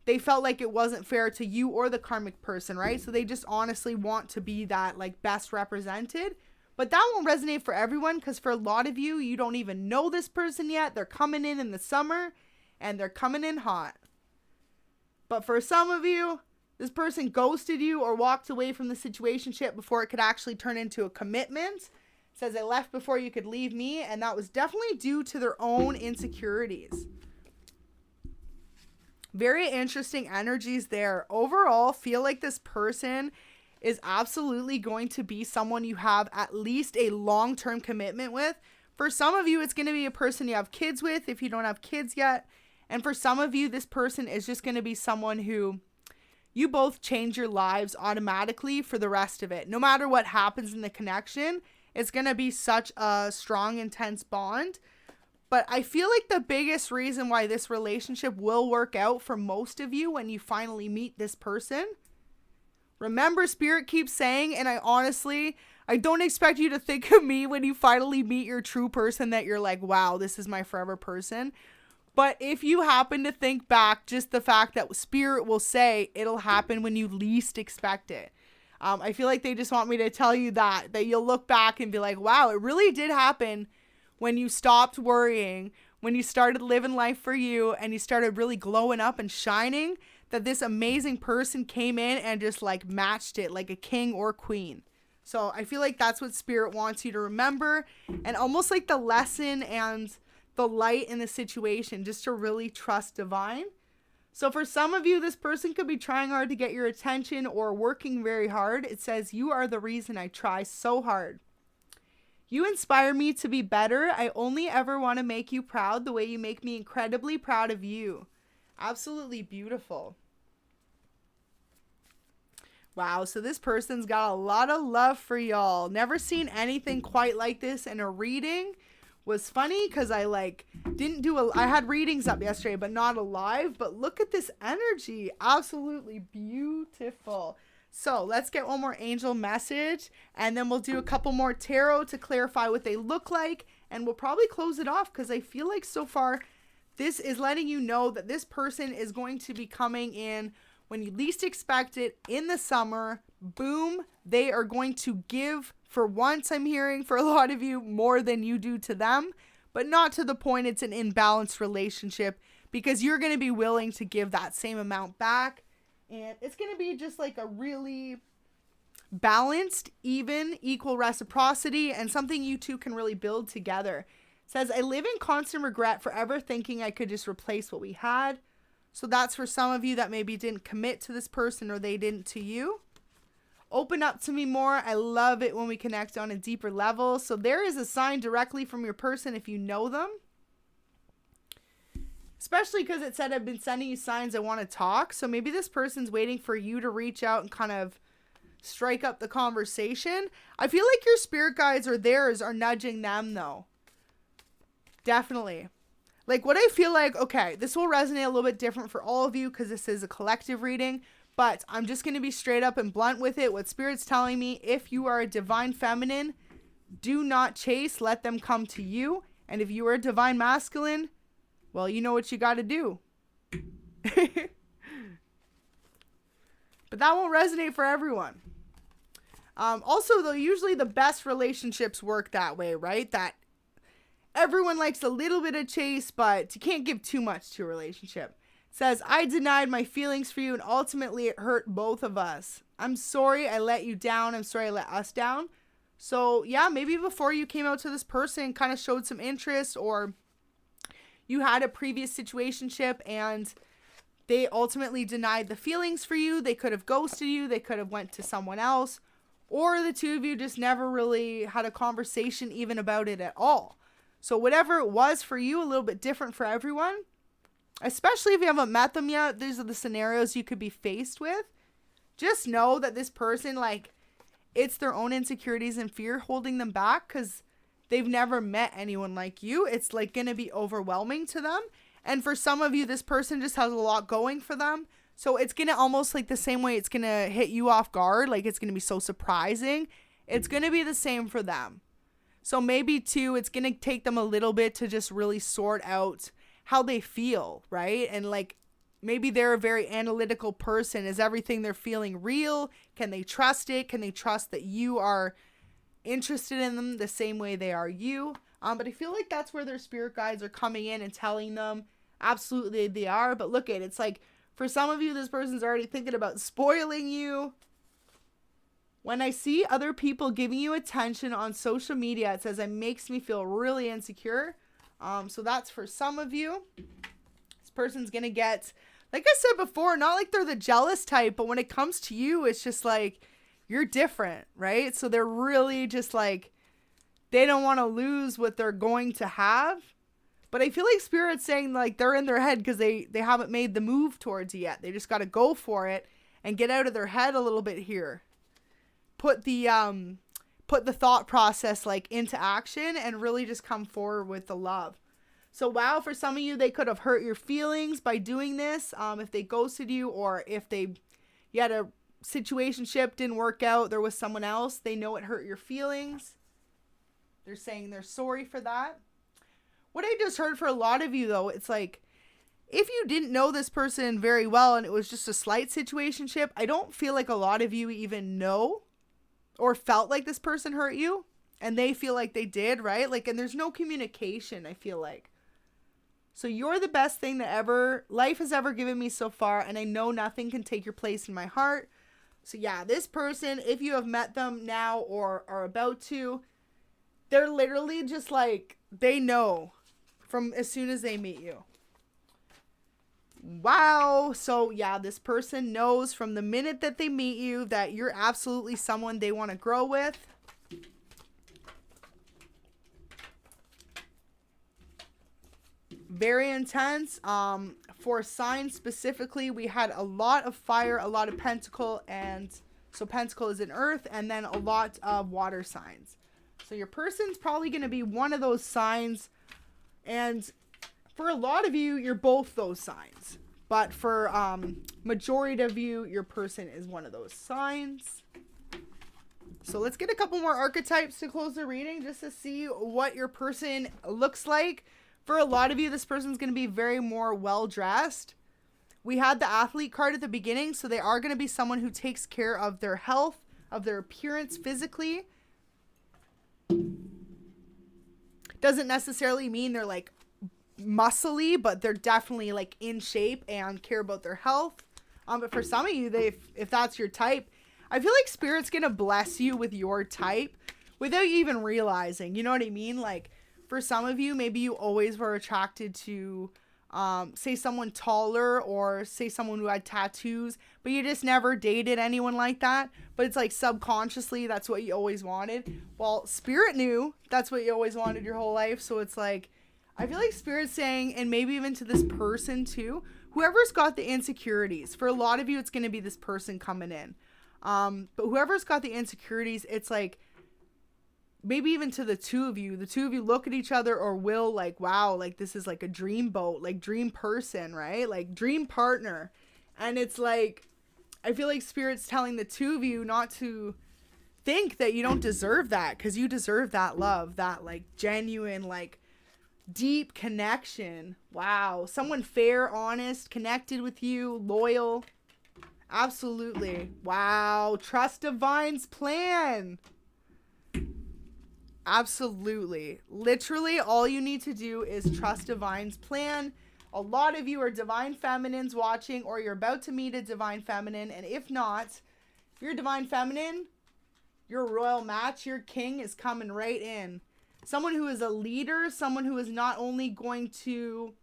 they felt like it wasn't fair to you or the karmic person, right? So they just honestly want to be that like best represented. But that won't resonate for everyone, because for a lot of you, you don't even know this person yet. They're coming in the summer, and they're coming in hot. But for some of you, this person ghosted you or walked away from the situationship before it could actually turn into a commitment. It says, I left before you could leave me, and that was definitely due to their own insecurities. Very interesting energies there. Overall, feel like this person is absolutely going to be someone you have at least a long-term commitment with. For some of you, it's going to be a person you have kids with if you don't have kids yet. And for some of you, this person is just going to be someone who you both change your lives automatically for the rest of it. No matter what happens in the connection, it's going to be such a strong, intense bond. But I feel like the biggest reason why this relationship will work out for most of you when you finally meet this person, remember, Spirit keeps saying, and I don't expect you to think of me when you finally meet your true person that you're like, wow, this is my forever person. But if you happen to think back, just the fact that Spirit will say it'll happen when you least expect it. I feel like they just want me to tell you that you'll look back and be like, wow, it really did happen when you stopped worrying, when you started living life for you and you started really glowing up and shining, that this amazing person came in and just like matched it like a king or queen. So I feel like that's what Spirit wants you to remember, and almost like the lesson and the light in the situation, just to really trust divine. So for some of you, this person could be trying hard to get your attention or working very hard. It says, you are the reason I try so hard. You inspire me to be better. I only ever want to make you proud the way you make me incredibly proud of you. Absolutely beautiful. Wow, so this person's got a lot of love for y'all. Never seen anything quite like this in a reading. Was funny because I I had readings up yesterday, but not a live. But look at this energy. Absolutely beautiful. So let's get one more angel message, and then we'll do a couple more tarot to clarify what they look like, and we'll probably close it off because I feel like so far this is letting you know that this person is going to be coming in when you least expect it in the summer. Boom, they are going to give, for once I'm hearing for a lot of you, more than you do to them, but not to the point it's an imbalanced relationship, because you're going to be willing to give that same amount back. And it's going to be just like a really balanced, even, equal reciprocity, and something you two can really build together. It says, I live in constant regret, forever thinking I could just replace what we had. So that's for some of you that maybe didn't commit to this person or they didn't to you. Open up to me more. I love it when we connect on a deeper level. So there is a sign directly from your person if you know them. Especially because it said I've been sending you signs I want to talk. So maybe this person's waiting for you to reach out and kind of strike up the conversation. I feel like your spirit guides or theirs are nudging them though. Definitely. Like what I feel like, okay, this will resonate a little bit different for all of you because this is a collective reading, but I'm just going to be straight up and blunt with it. What Spirit's telling me, if you are a divine feminine, do not chase, let them come to you. And if you are a divine masculine, well, you know what you got to do. But that won't resonate for everyone. Also, though, usually the best relationships work that way, right? That everyone likes a little bit of chase, but you can't give too much to a relationship. It says, I denied my feelings for you, and ultimately it hurt both of us. I'm sorry I let you down. I'm sorry I let us down. So, yeah, maybe before you came out to this person, kind of showed some interest, or you had a previous situationship and they ultimately denied the feelings for you. They could have ghosted you. They could have went to someone else. Or the two of you just never really had a conversation even about it at all. So whatever it was for you, a little bit different for everyone. Especially if you haven't met them yet, these are the scenarios you could be faced with. Just know that this person, like, it's their own insecurities and fear holding them back because they've never met anyone like you. It's like going to be overwhelming to them. And for some of you, this person just has a lot going for them. So it's going to almost like the same way it's going to hit you off guard. Like it's going to be so surprising. It's going to be the same for them. So maybe too, it's going to take them a little bit to just really sort out how they feel, right? And like maybe they're a very analytical person. Is everything they're feeling real? Can they trust it? Can they trust that you are interested in them the same way they are you? But I feel like that's where their spirit guides are coming in and telling them absolutely they are. But look at it, it's like for some of you, this person's already thinking about spoiling you. When I see other people giving you attention on social media, it says it makes me feel really insecure. So that's for some of you. This person's gonna get, like I said before, not like they're the jealous type, but when it comes to you, it's just like you're different, right? So they're really just like, they don't want to lose what they're going to have. But I feel like Spirit's saying like they're in their head because they haven't made the move towards you yet. They just got to go for it and get out of their head a little bit here. Put the thought process like into action and really just come forward with the love. So wow, for some of you, they could have hurt your feelings by doing this. If they ghosted you, or if you had a situationship, didn't work out, there was someone else, they know it hurt your feelings. They're saying they're sorry for that. What I just heard for a lot of you though, it's like if you didn't know this person very well and it was just a slight situationship, I don't feel like a lot of you even know or felt like this person hurt you and they feel like they did, right? Like, and there's no communication, I feel like. So you're the best thing that life has ever given me so far, and I know nothing can take your place in my heart. So yeah, this person, if you have met them now or are about to, they're literally just like, they know from as soon as they meet you. Wow. So yeah, this person knows from the minute that they meet you that you're absolutely someone they want to grow with. Very intense. For signs specifically, we had a lot of fire, a lot of pentacle, and so pentacle is in earth, and then a lot of water signs. So your person's probably going to be one of those signs, and for a lot of you, you're both those signs. But for majority of you, your person is one of those signs. So let's get a couple more archetypes to close the reading just to see what your person looks like. For a lot of you, this person's going to be very more well-dressed. We had the athlete card at the beginning, so they are going to be someone who takes care of their health, of their appearance physically. Doesn't necessarily mean they're like muscly, but they're definitely like in shape and care about their health. But for some of you, if that's your type, I feel like Spirit's going to bless you with your type without you even realizing. You know what I mean? Like, for some of you, maybe you always were attracted to, say, someone taller or say someone who had tattoos, but you just never dated anyone like that. But it's like subconsciously, that's what you always wanted. Well, Spirit knew that's what you always wanted your whole life. So it's like, I feel like Spirit's saying, and maybe even to this person too, whoever's got the insecurities, for a lot of you, it's going to be this person coming in. But whoever's got the insecurities, it's like, maybe even to the two of you look at each other or will like, wow, like this is like a dream boat, like dream person, right? Like dream partner. And it's like, I feel like Spirit's telling the two of you not to think that you don't deserve that, because you deserve that love, that like genuine, like deep connection. Wow. Someone fair, honest, connected with you, loyal. Absolutely. Wow. Trust Divine's plan. Absolutely. Literally, all you need to do is trust Divine's plan. A lot of you are Divine Feminines watching, or you're about to meet a Divine Feminine. And if not, if you're Divine Feminine, your royal match, your king is coming right in. Someone who is a leader, someone who is not only going to,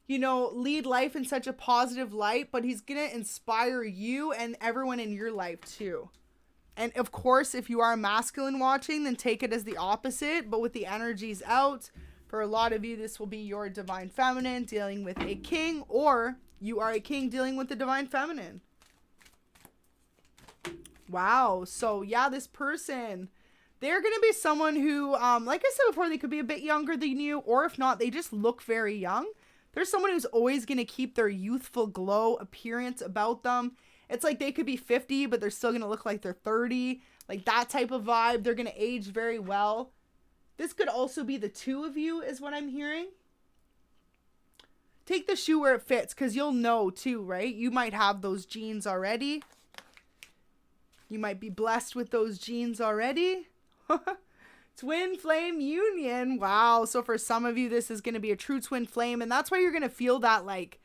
you know, lead life in such a positive light, but he's going to inspire you and everyone in your life too. And of course, if you are masculine watching, then take it as the opposite. But with the energies out, for a lot of you, this will be your Divine Feminine dealing with a king, or you are a king dealing with the Divine Feminine. Wow. So yeah, this person, they're going to be someone who, like I said before, they could be a bit younger than you, or if not, they just look very young. There's someone who's always going to keep their youthful glow appearance about them. It's like they could be 50, but they're still going to look like they're 30. Like that type of vibe. They're going to age very well. This could also be the two of you, is what I'm hearing. Take the shoe where it fits, because you'll know too, right? You might have those genes already. You might be blessed with those genes already. Twin flame union. Wow. So for some of you, this is going to be a true twin flame. And that's why you're going to feel that like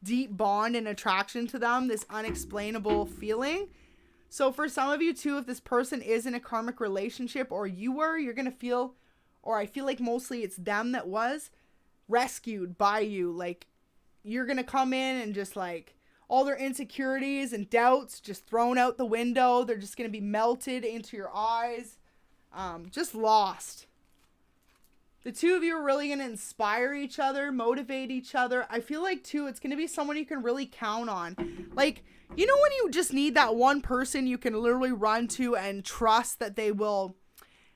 deep bond and attraction to them, this unexplainable feeling. So for some of you too, if this person is in a karmic relationship, or you were, you're going to feel, or I feel like mostly it's them that was rescued by you. Like you're going to come in and just like all their insecurities and doubts just thrown out the window. They're just going to be melted into your eyes. Just lost. The two of you are really going to inspire each other, motivate each other. I feel like, too, it's going to be someone you can really count on. Like, you know when you just need that one person you can literally run to and trust that they will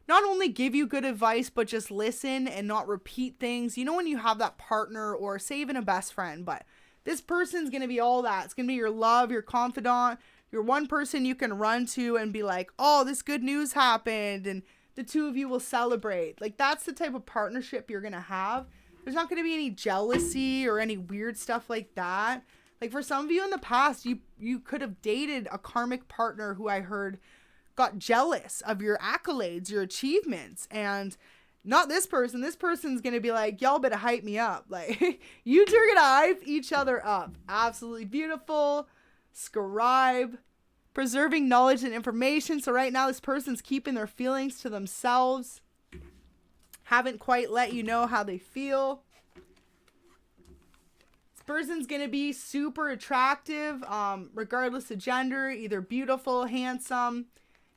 not only give you good advice, but just listen and not repeat things. You know when you have that partner, or say even a best friend, but this person's going to be all that. It's going to be your love, your confidant, your one person you can run to and be like, oh, this good news happened, and the two of you will celebrate. Like, that's the type of partnership you're going to have. There's not going to be any jealousy or any weird stuff like that. Like for some of you in the past, you could have dated a karmic partner who I heard got jealous of your accolades, your achievements, and not this person. This person's going to be like, y'all better hype me up. Like, you two are going to hype each other up. Absolutely beautiful. Scribe. Preserving knowledge and information. So right now, this person's keeping their feelings to themselves. Haven't quite let you know how they feel. This person's going to be super attractive, regardless of gender, either beautiful, handsome.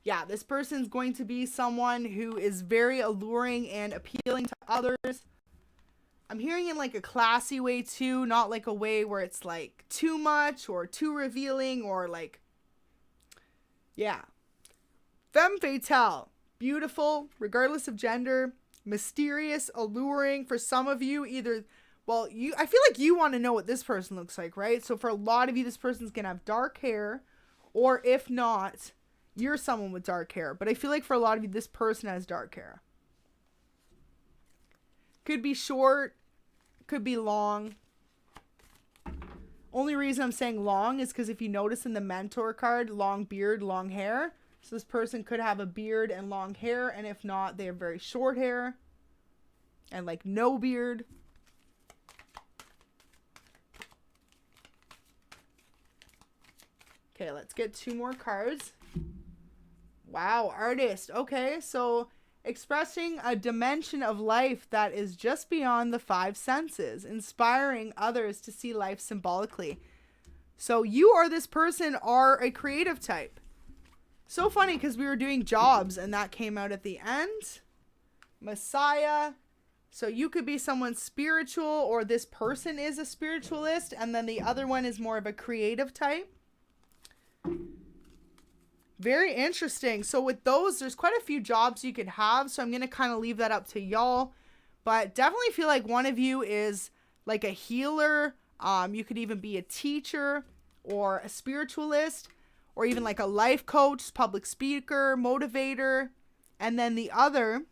Yeah, this person's going to be someone who is very alluring and appealing to others. I'm hearing in like a classy way too, not like a way where it's like too much or too revealing or like, yeah. Femme fatale, beautiful, regardless of gender, mysterious, alluring. For some of you, either, well, I feel like you want to know what this person looks like, right? So for a lot of you, this person's going to have dark hair, or if not, you're someone with dark hair. But I feel like for a lot of you, this person has dark hair. Could be short, could be long. Only reason I'm saying long is because if you notice in the mentor card, long beard, long hair. So this person could have a beard and long hair. And if not, they have very short hair and like no beard. Okay, let's get 2 more cards. Wow, artist. Okay, so expressing a dimension of life that is just beyond the 5 senses, inspiring others to see life symbolically. So you or this person are a creative type. So funny because we were doing jobs and that came out at the end. Messiah. So you could be someone spiritual, or this person is a spiritualist, and then the other one is more of a creative type. Very interesting. So with those, there's quite a few jobs you could have. So I'm going to kind of leave that up to y'all. But definitely feel like one of you is like a healer. You could even be a teacher or a spiritualist, or even like a life coach, public speaker, motivator. And then the other,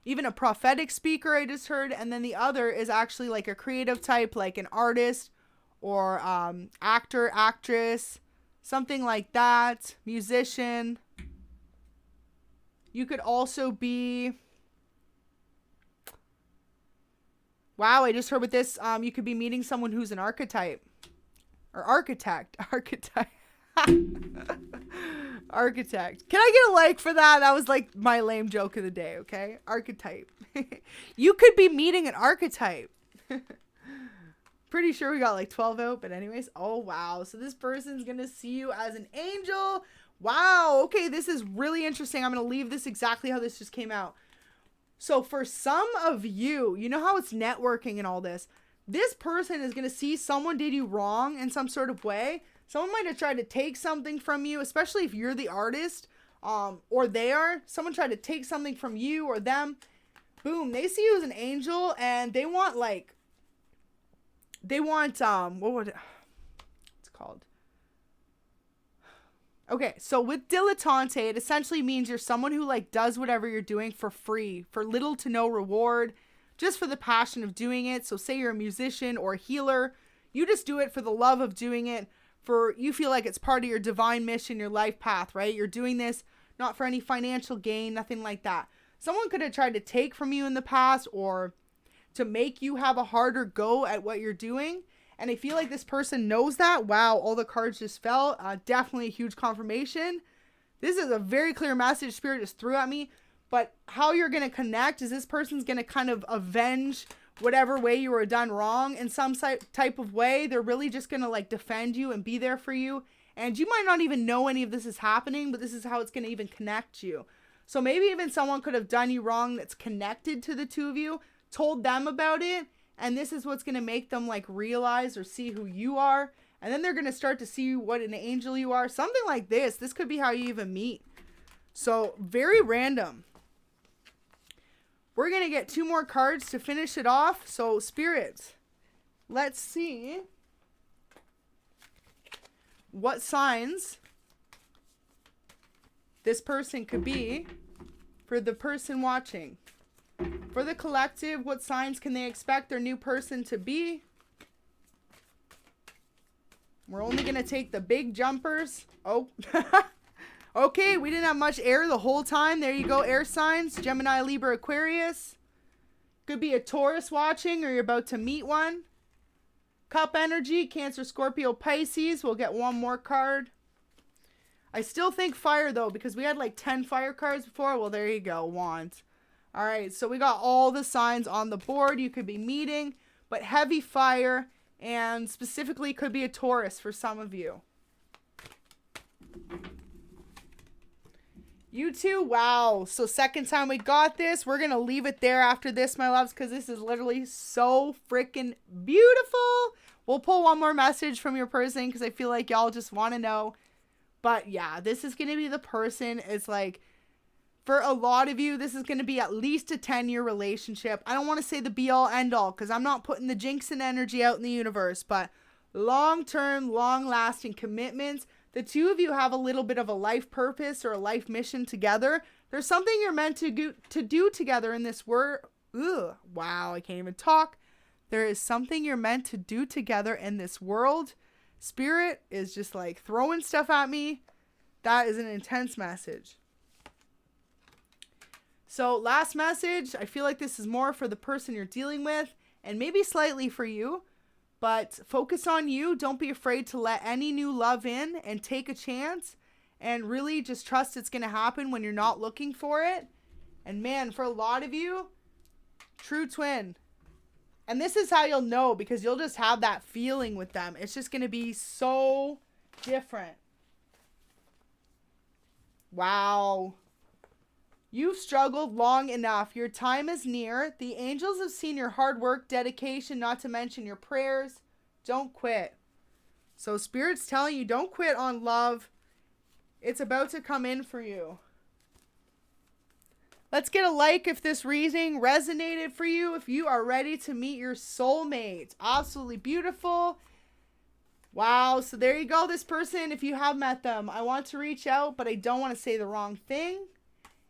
even a prophetic speaker I just heard. And then the other is actually like a creative type, like an artist or actor, actress. Something like that. Musician. You could also be... Wow, I just heard with this, you could be meeting someone who's an archetype. Or architect. Archetype. Architect. Can I get a like for that? That was like my lame joke of the day, okay? Archetype. You could be meeting an archetype. Pretty sure we got like 12 out, but anyways. Oh, wow. So this person's going to see you as an angel. Wow. Okay, this is really interesting. I'm going to leave this exactly how this just came out. So for some of you, you know how it's networking and all this. This person is going to see someone did you wrong in some sort of way. Someone might have tried to take something from you, especially if you're the artist, or they are. Someone tried to take something from you or them. Boom. They see you as an angel and they want like, what would it's called? Okay, so with dilettante, it essentially means you're someone who like does whatever you're doing for free, for little to no reward, just for the passion of doing it. So say you're a musician or a healer, you just do it for the love of doing it, for you feel like it's part of your divine mission, your life path, right? You're doing this not for any financial gain, nothing like that. Someone could have tried to take from you in the past or to make you have a harder go at what you're doing. And I feel like this person knows that. Wow, all the cards just fell. Definitely a huge confirmation. This is a very clear message Spirit just threw at me. But how you're going to connect is this person's going to kind of avenge whatever way you were done wrong in some type of way. They're really just going to like defend you and be there for you. And you might not even know any of this is happening, but this is how it's going to even connect you. So maybe even someone could have done you wrong that's connected to the two of you, told them about it, and this is what's going to make them like realize or see who you are, and then they're going to start to see what an angel you are. Something like this could be how you even meet. So very random. We're going to get 2 more cards to finish it off. So Spirit, let's see what signs this person could be for the person watching. For the collective, what signs can they expect their new person to be? We're only going to take the big jumpers. Oh, okay. We didn't have much air the whole time. There you go. Air signs. Gemini, Libra, Aquarius. Could be a Taurus watching or you're about to meet one. Cup energy. Cancer, Scorpio, Pisces. We'll get one more card. I still think fire though, because we had like 10 fire cards before. Well, there you go. Wands. All right. So we got all the signs on the board. You could be meeting, but heavy fire. And specifically could be a Taurus for some of you. You too? Wow. So second time we got this. We're going to leave it there after this, my loves, because this is literally so freaking beautiful. We'll pull one more message from your person because I feel like y'all just want to know. But yeah, this is going to be the person. It's like, for a lot of you, this is going to be at least a 10-year relationship. I don't want to say the be-all, end-all, because I'm not putting the jinxing energy out in the universe, but long-term, long-lasting commitments. The two of you have a little bit of a life purpose or a life mission together. There's something you're meant to do together in this world. Wow, I can't even talk. There is something you're meant to do together in this world. Spirit is just like throwing stuff at me. That is an intense message. So last message, I feel like this is more for the person you're dealing with and maybe slightly for you, but focus on you. Don't be afraid to let any new love in and take a chance and really just trust it's going to happen when you're not looking for it. And man, for a lot of you, true twin. And this is how you'll know, because you'll just have that feeling with them. It's just going to be so different. Wow. You've struggled long enough. Your time is near. The angels have seen your hard work, dedication, not to mention your prayers. Don't quit. So Spirit's telling you, don't quit on love. It's about to come in for you. Let's get a like if this reading resonated for you. If you are ready to meet your soulmate. Absolutely beautiful. Wow. So there you go. This person, if you have met them, I want to reach out, but I don't want to say the wrong thing.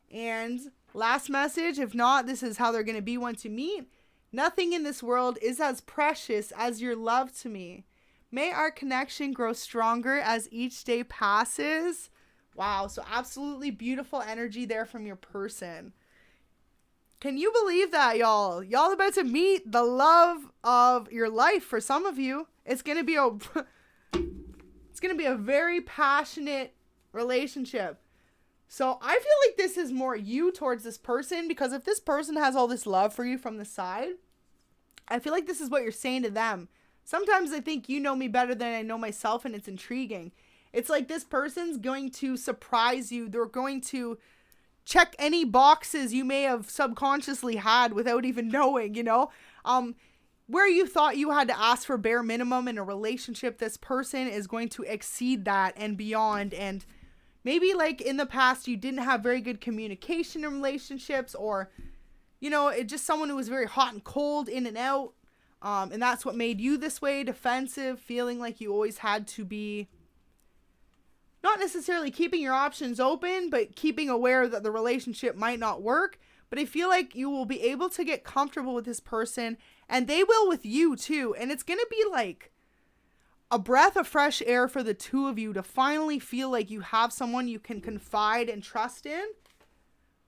And last message, if not, this is how they're going to be once you meet. Nothing in this world is as precious as your love to me. May our connection grow stronger as each day passes. Wow, so absolutely beautiful energy there from your person. Can you believe that, y'all? Y'all about to meet the love of your life for some of you. It's going to be a very passionate relationship. So I feel like this is more you towards this person, because if this person has all this love for you from the side, I feel like this is what you're saying to them. Sometimes I think you know me better than I know myself, and it's intriguing. It's like this person's going to surprise you. They're going to check any boxes you may have subconsciously had without even knowing, you know? Where you thought you had to ask for bare minimum in a relationship, this person is going to exceed that and beyond. And maybe like in the past, you didn't have very good communication in relationships, or, you know, it just someone who was very hot and cold, in and out. And that's what made you this way, defensive, feeling like you always had to be not necessarily keeping your options open, but keeping aware that the relationship might not work. But I feel like you will be able to get comfortable with this person, and they will with you too. And it's going to be like a breath of fresh air for the two of you to finally feel like you have someone you can confide and trust in.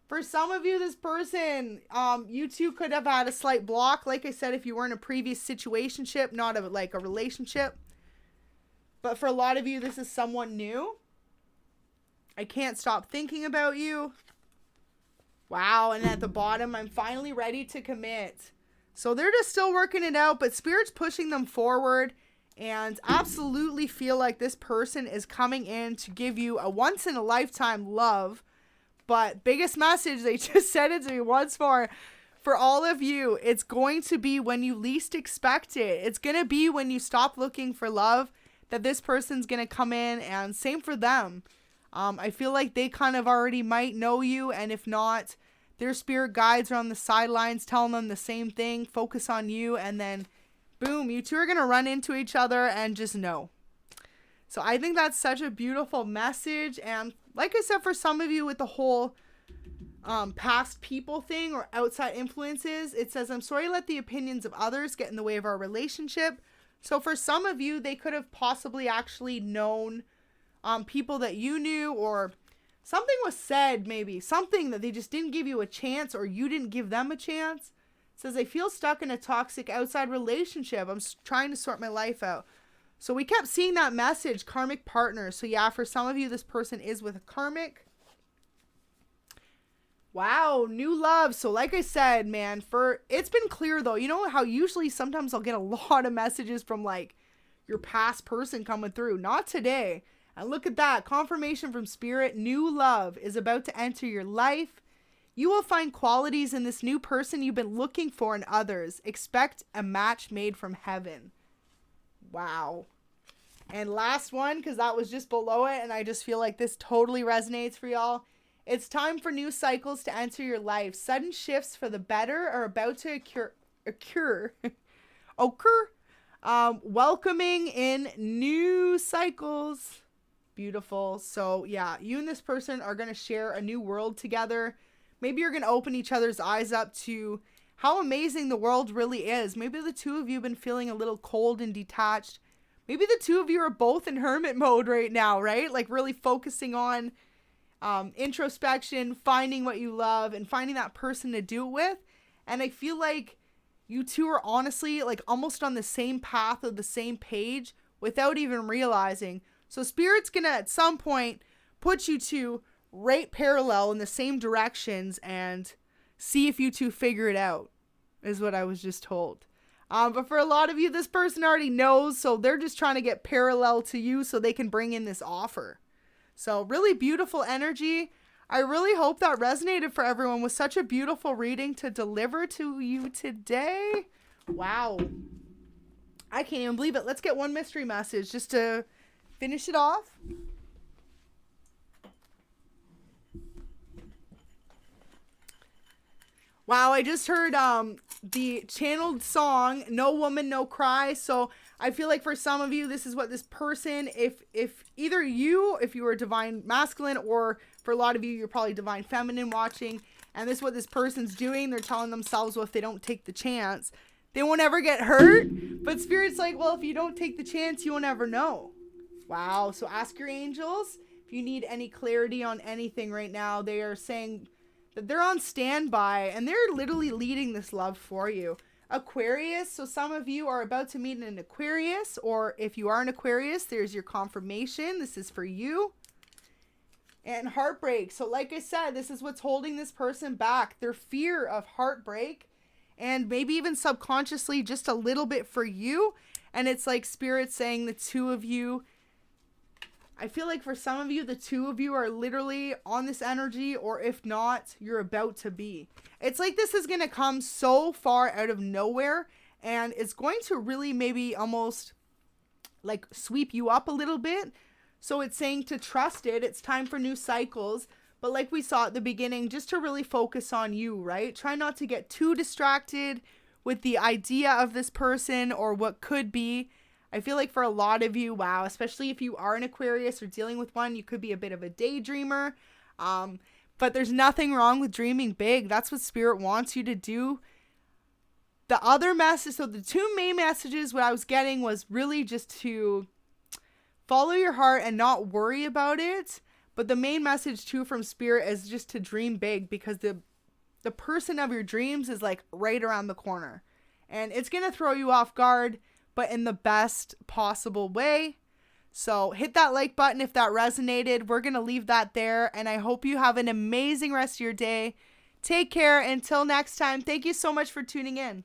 For some of you, this person, you two could have had a slight block. Like I said, if you were in a previous situationship, not a relationship. But for a lot of you, this is someone new. I can't stop thinking about you. Wow. And at the bottom, I'm finally ready to commit. So they're just still working it out, but Spirit's pushing them forward, and absolutely feel like this person is coming in to give you a once in a lifetime love. But biggest message, they just said it to me once more. For all of you, it's going to be when you least expect it. It's going to be when you stop looking for love that this person's going to come in, and same for them. I feel like they kind of already might know you, and if not, their spirit guides are on the sidelines telling them the same thing. Focus on you, and then boom, you two are going to run into each other and just know. So I think that's such a beautiful message. And like I said, for some of you with the whole past people thing or outside influences. It says, I'm sorry to let the opinions of others get in the way of our relationship. So for some of you, they could have possibly actually known people that you knew, or something was said, maybe something that they just didn't give you a chance, or you didn't give them a chance. It says, I feel stuck in a toxic outside relationship. I'm trying to sort my life out. So we kept seeing that message, karmic partner. So yeah, for some of you, this person is with a karmic. Wow, new love. So like I said, man, it's been clear though. You know how usually sometimes I'll get a lot of messages from like your past person coming through. Not today. And look at that. Confirmation from spirit. New love is about to enter your life. You will find qualities in this new person you've been looking for in others. Expect a match made from heaven. Wow. And last one, because that was just below it, and I just feel like this totally resonates for y'all. It's time for new cycles to enter your life. Sudden shifts for the better are about to occur. Welcoming in new cycles. Beautiful. So yeah, you and this person are going to share a new world together. Maybe you're going to open each other's eyes up to how amazing the world really is. Maybe the two of you have been feeling a little cold and detached. Maybe the two of you are both in hermit mode right now, right? Like really focusing on introspection, finding what you love, and finding that person to do it with. And I feel like you two are honestly like almost on the same path of the same page without even realizing. So spirit's gonna at some point put you two right parallel in the same directions and see if you two figure it out, is what I was just told. But for a lot of you, this person already knows, so they're just trying to get parallel to you so they can bring in this offer. So really beautiful energy. I really hope that resonated for everyone with such a beautiful reading to deliver to you today. Wow. I can't even believe it. Let's get one mystery message just to finish it off. Wow, I just heard the channeled song, No Woman, No Cry. So I feel like for some of you, this is what this person, if either you, if you are divine masculine, or for a lot of you, you're probably divine feminine watching, and this is what this person's doing. They're telling themselves, well, if they don't take the chance, they won't ever get hurt. But Spirit's like, well, if you don't take the chance, you won't ever know. Wow. So ask your angels if you need any clarity on anything right now. They are saying that they're on standby and they're literally leading this love for you. Aquarius, so some of you are about to meet an Aquarius, or if you are an Aquarius, there's your confirmation. This is for you. And heartbreak. So like I said, this is what's holding this person back. Their fear of heartbreak, and maybe even subconsciously just a little bit for you. And it's like Spirit saying the two of you, I feel like for some of you, the two of you are literally on this energy, or if not, you're about to be. It's like this is going to come so far out of nowhere, and it's going to really maybe almost like sweep you up a little bit. So it's saying to trust it. It's time for new cycles. But like we saw at the beginning, just to really focus on you, right? Try not to get too distracted with the idea of this person or what could be. I feel like for a lot of you, wow, especially if you are an Aquarius or dealing with one, you could be a bit of a daydreamer. But there's nothing wrong with dreaming big. That's what Spirit wants you to do. The other message, so the two main messages what I was getting was really just to follow your heart and not worry about it. But the main message too from Spirit is just to dream big, because the person of your dreams is like right around the corner. And it's going to throw you off guard, but in the best possible way. So hit that like button if that resonated. We're going to leave that there. And I hope you have an amazing rest of your day. Take care. Until next time. Thank you so much for tuning in.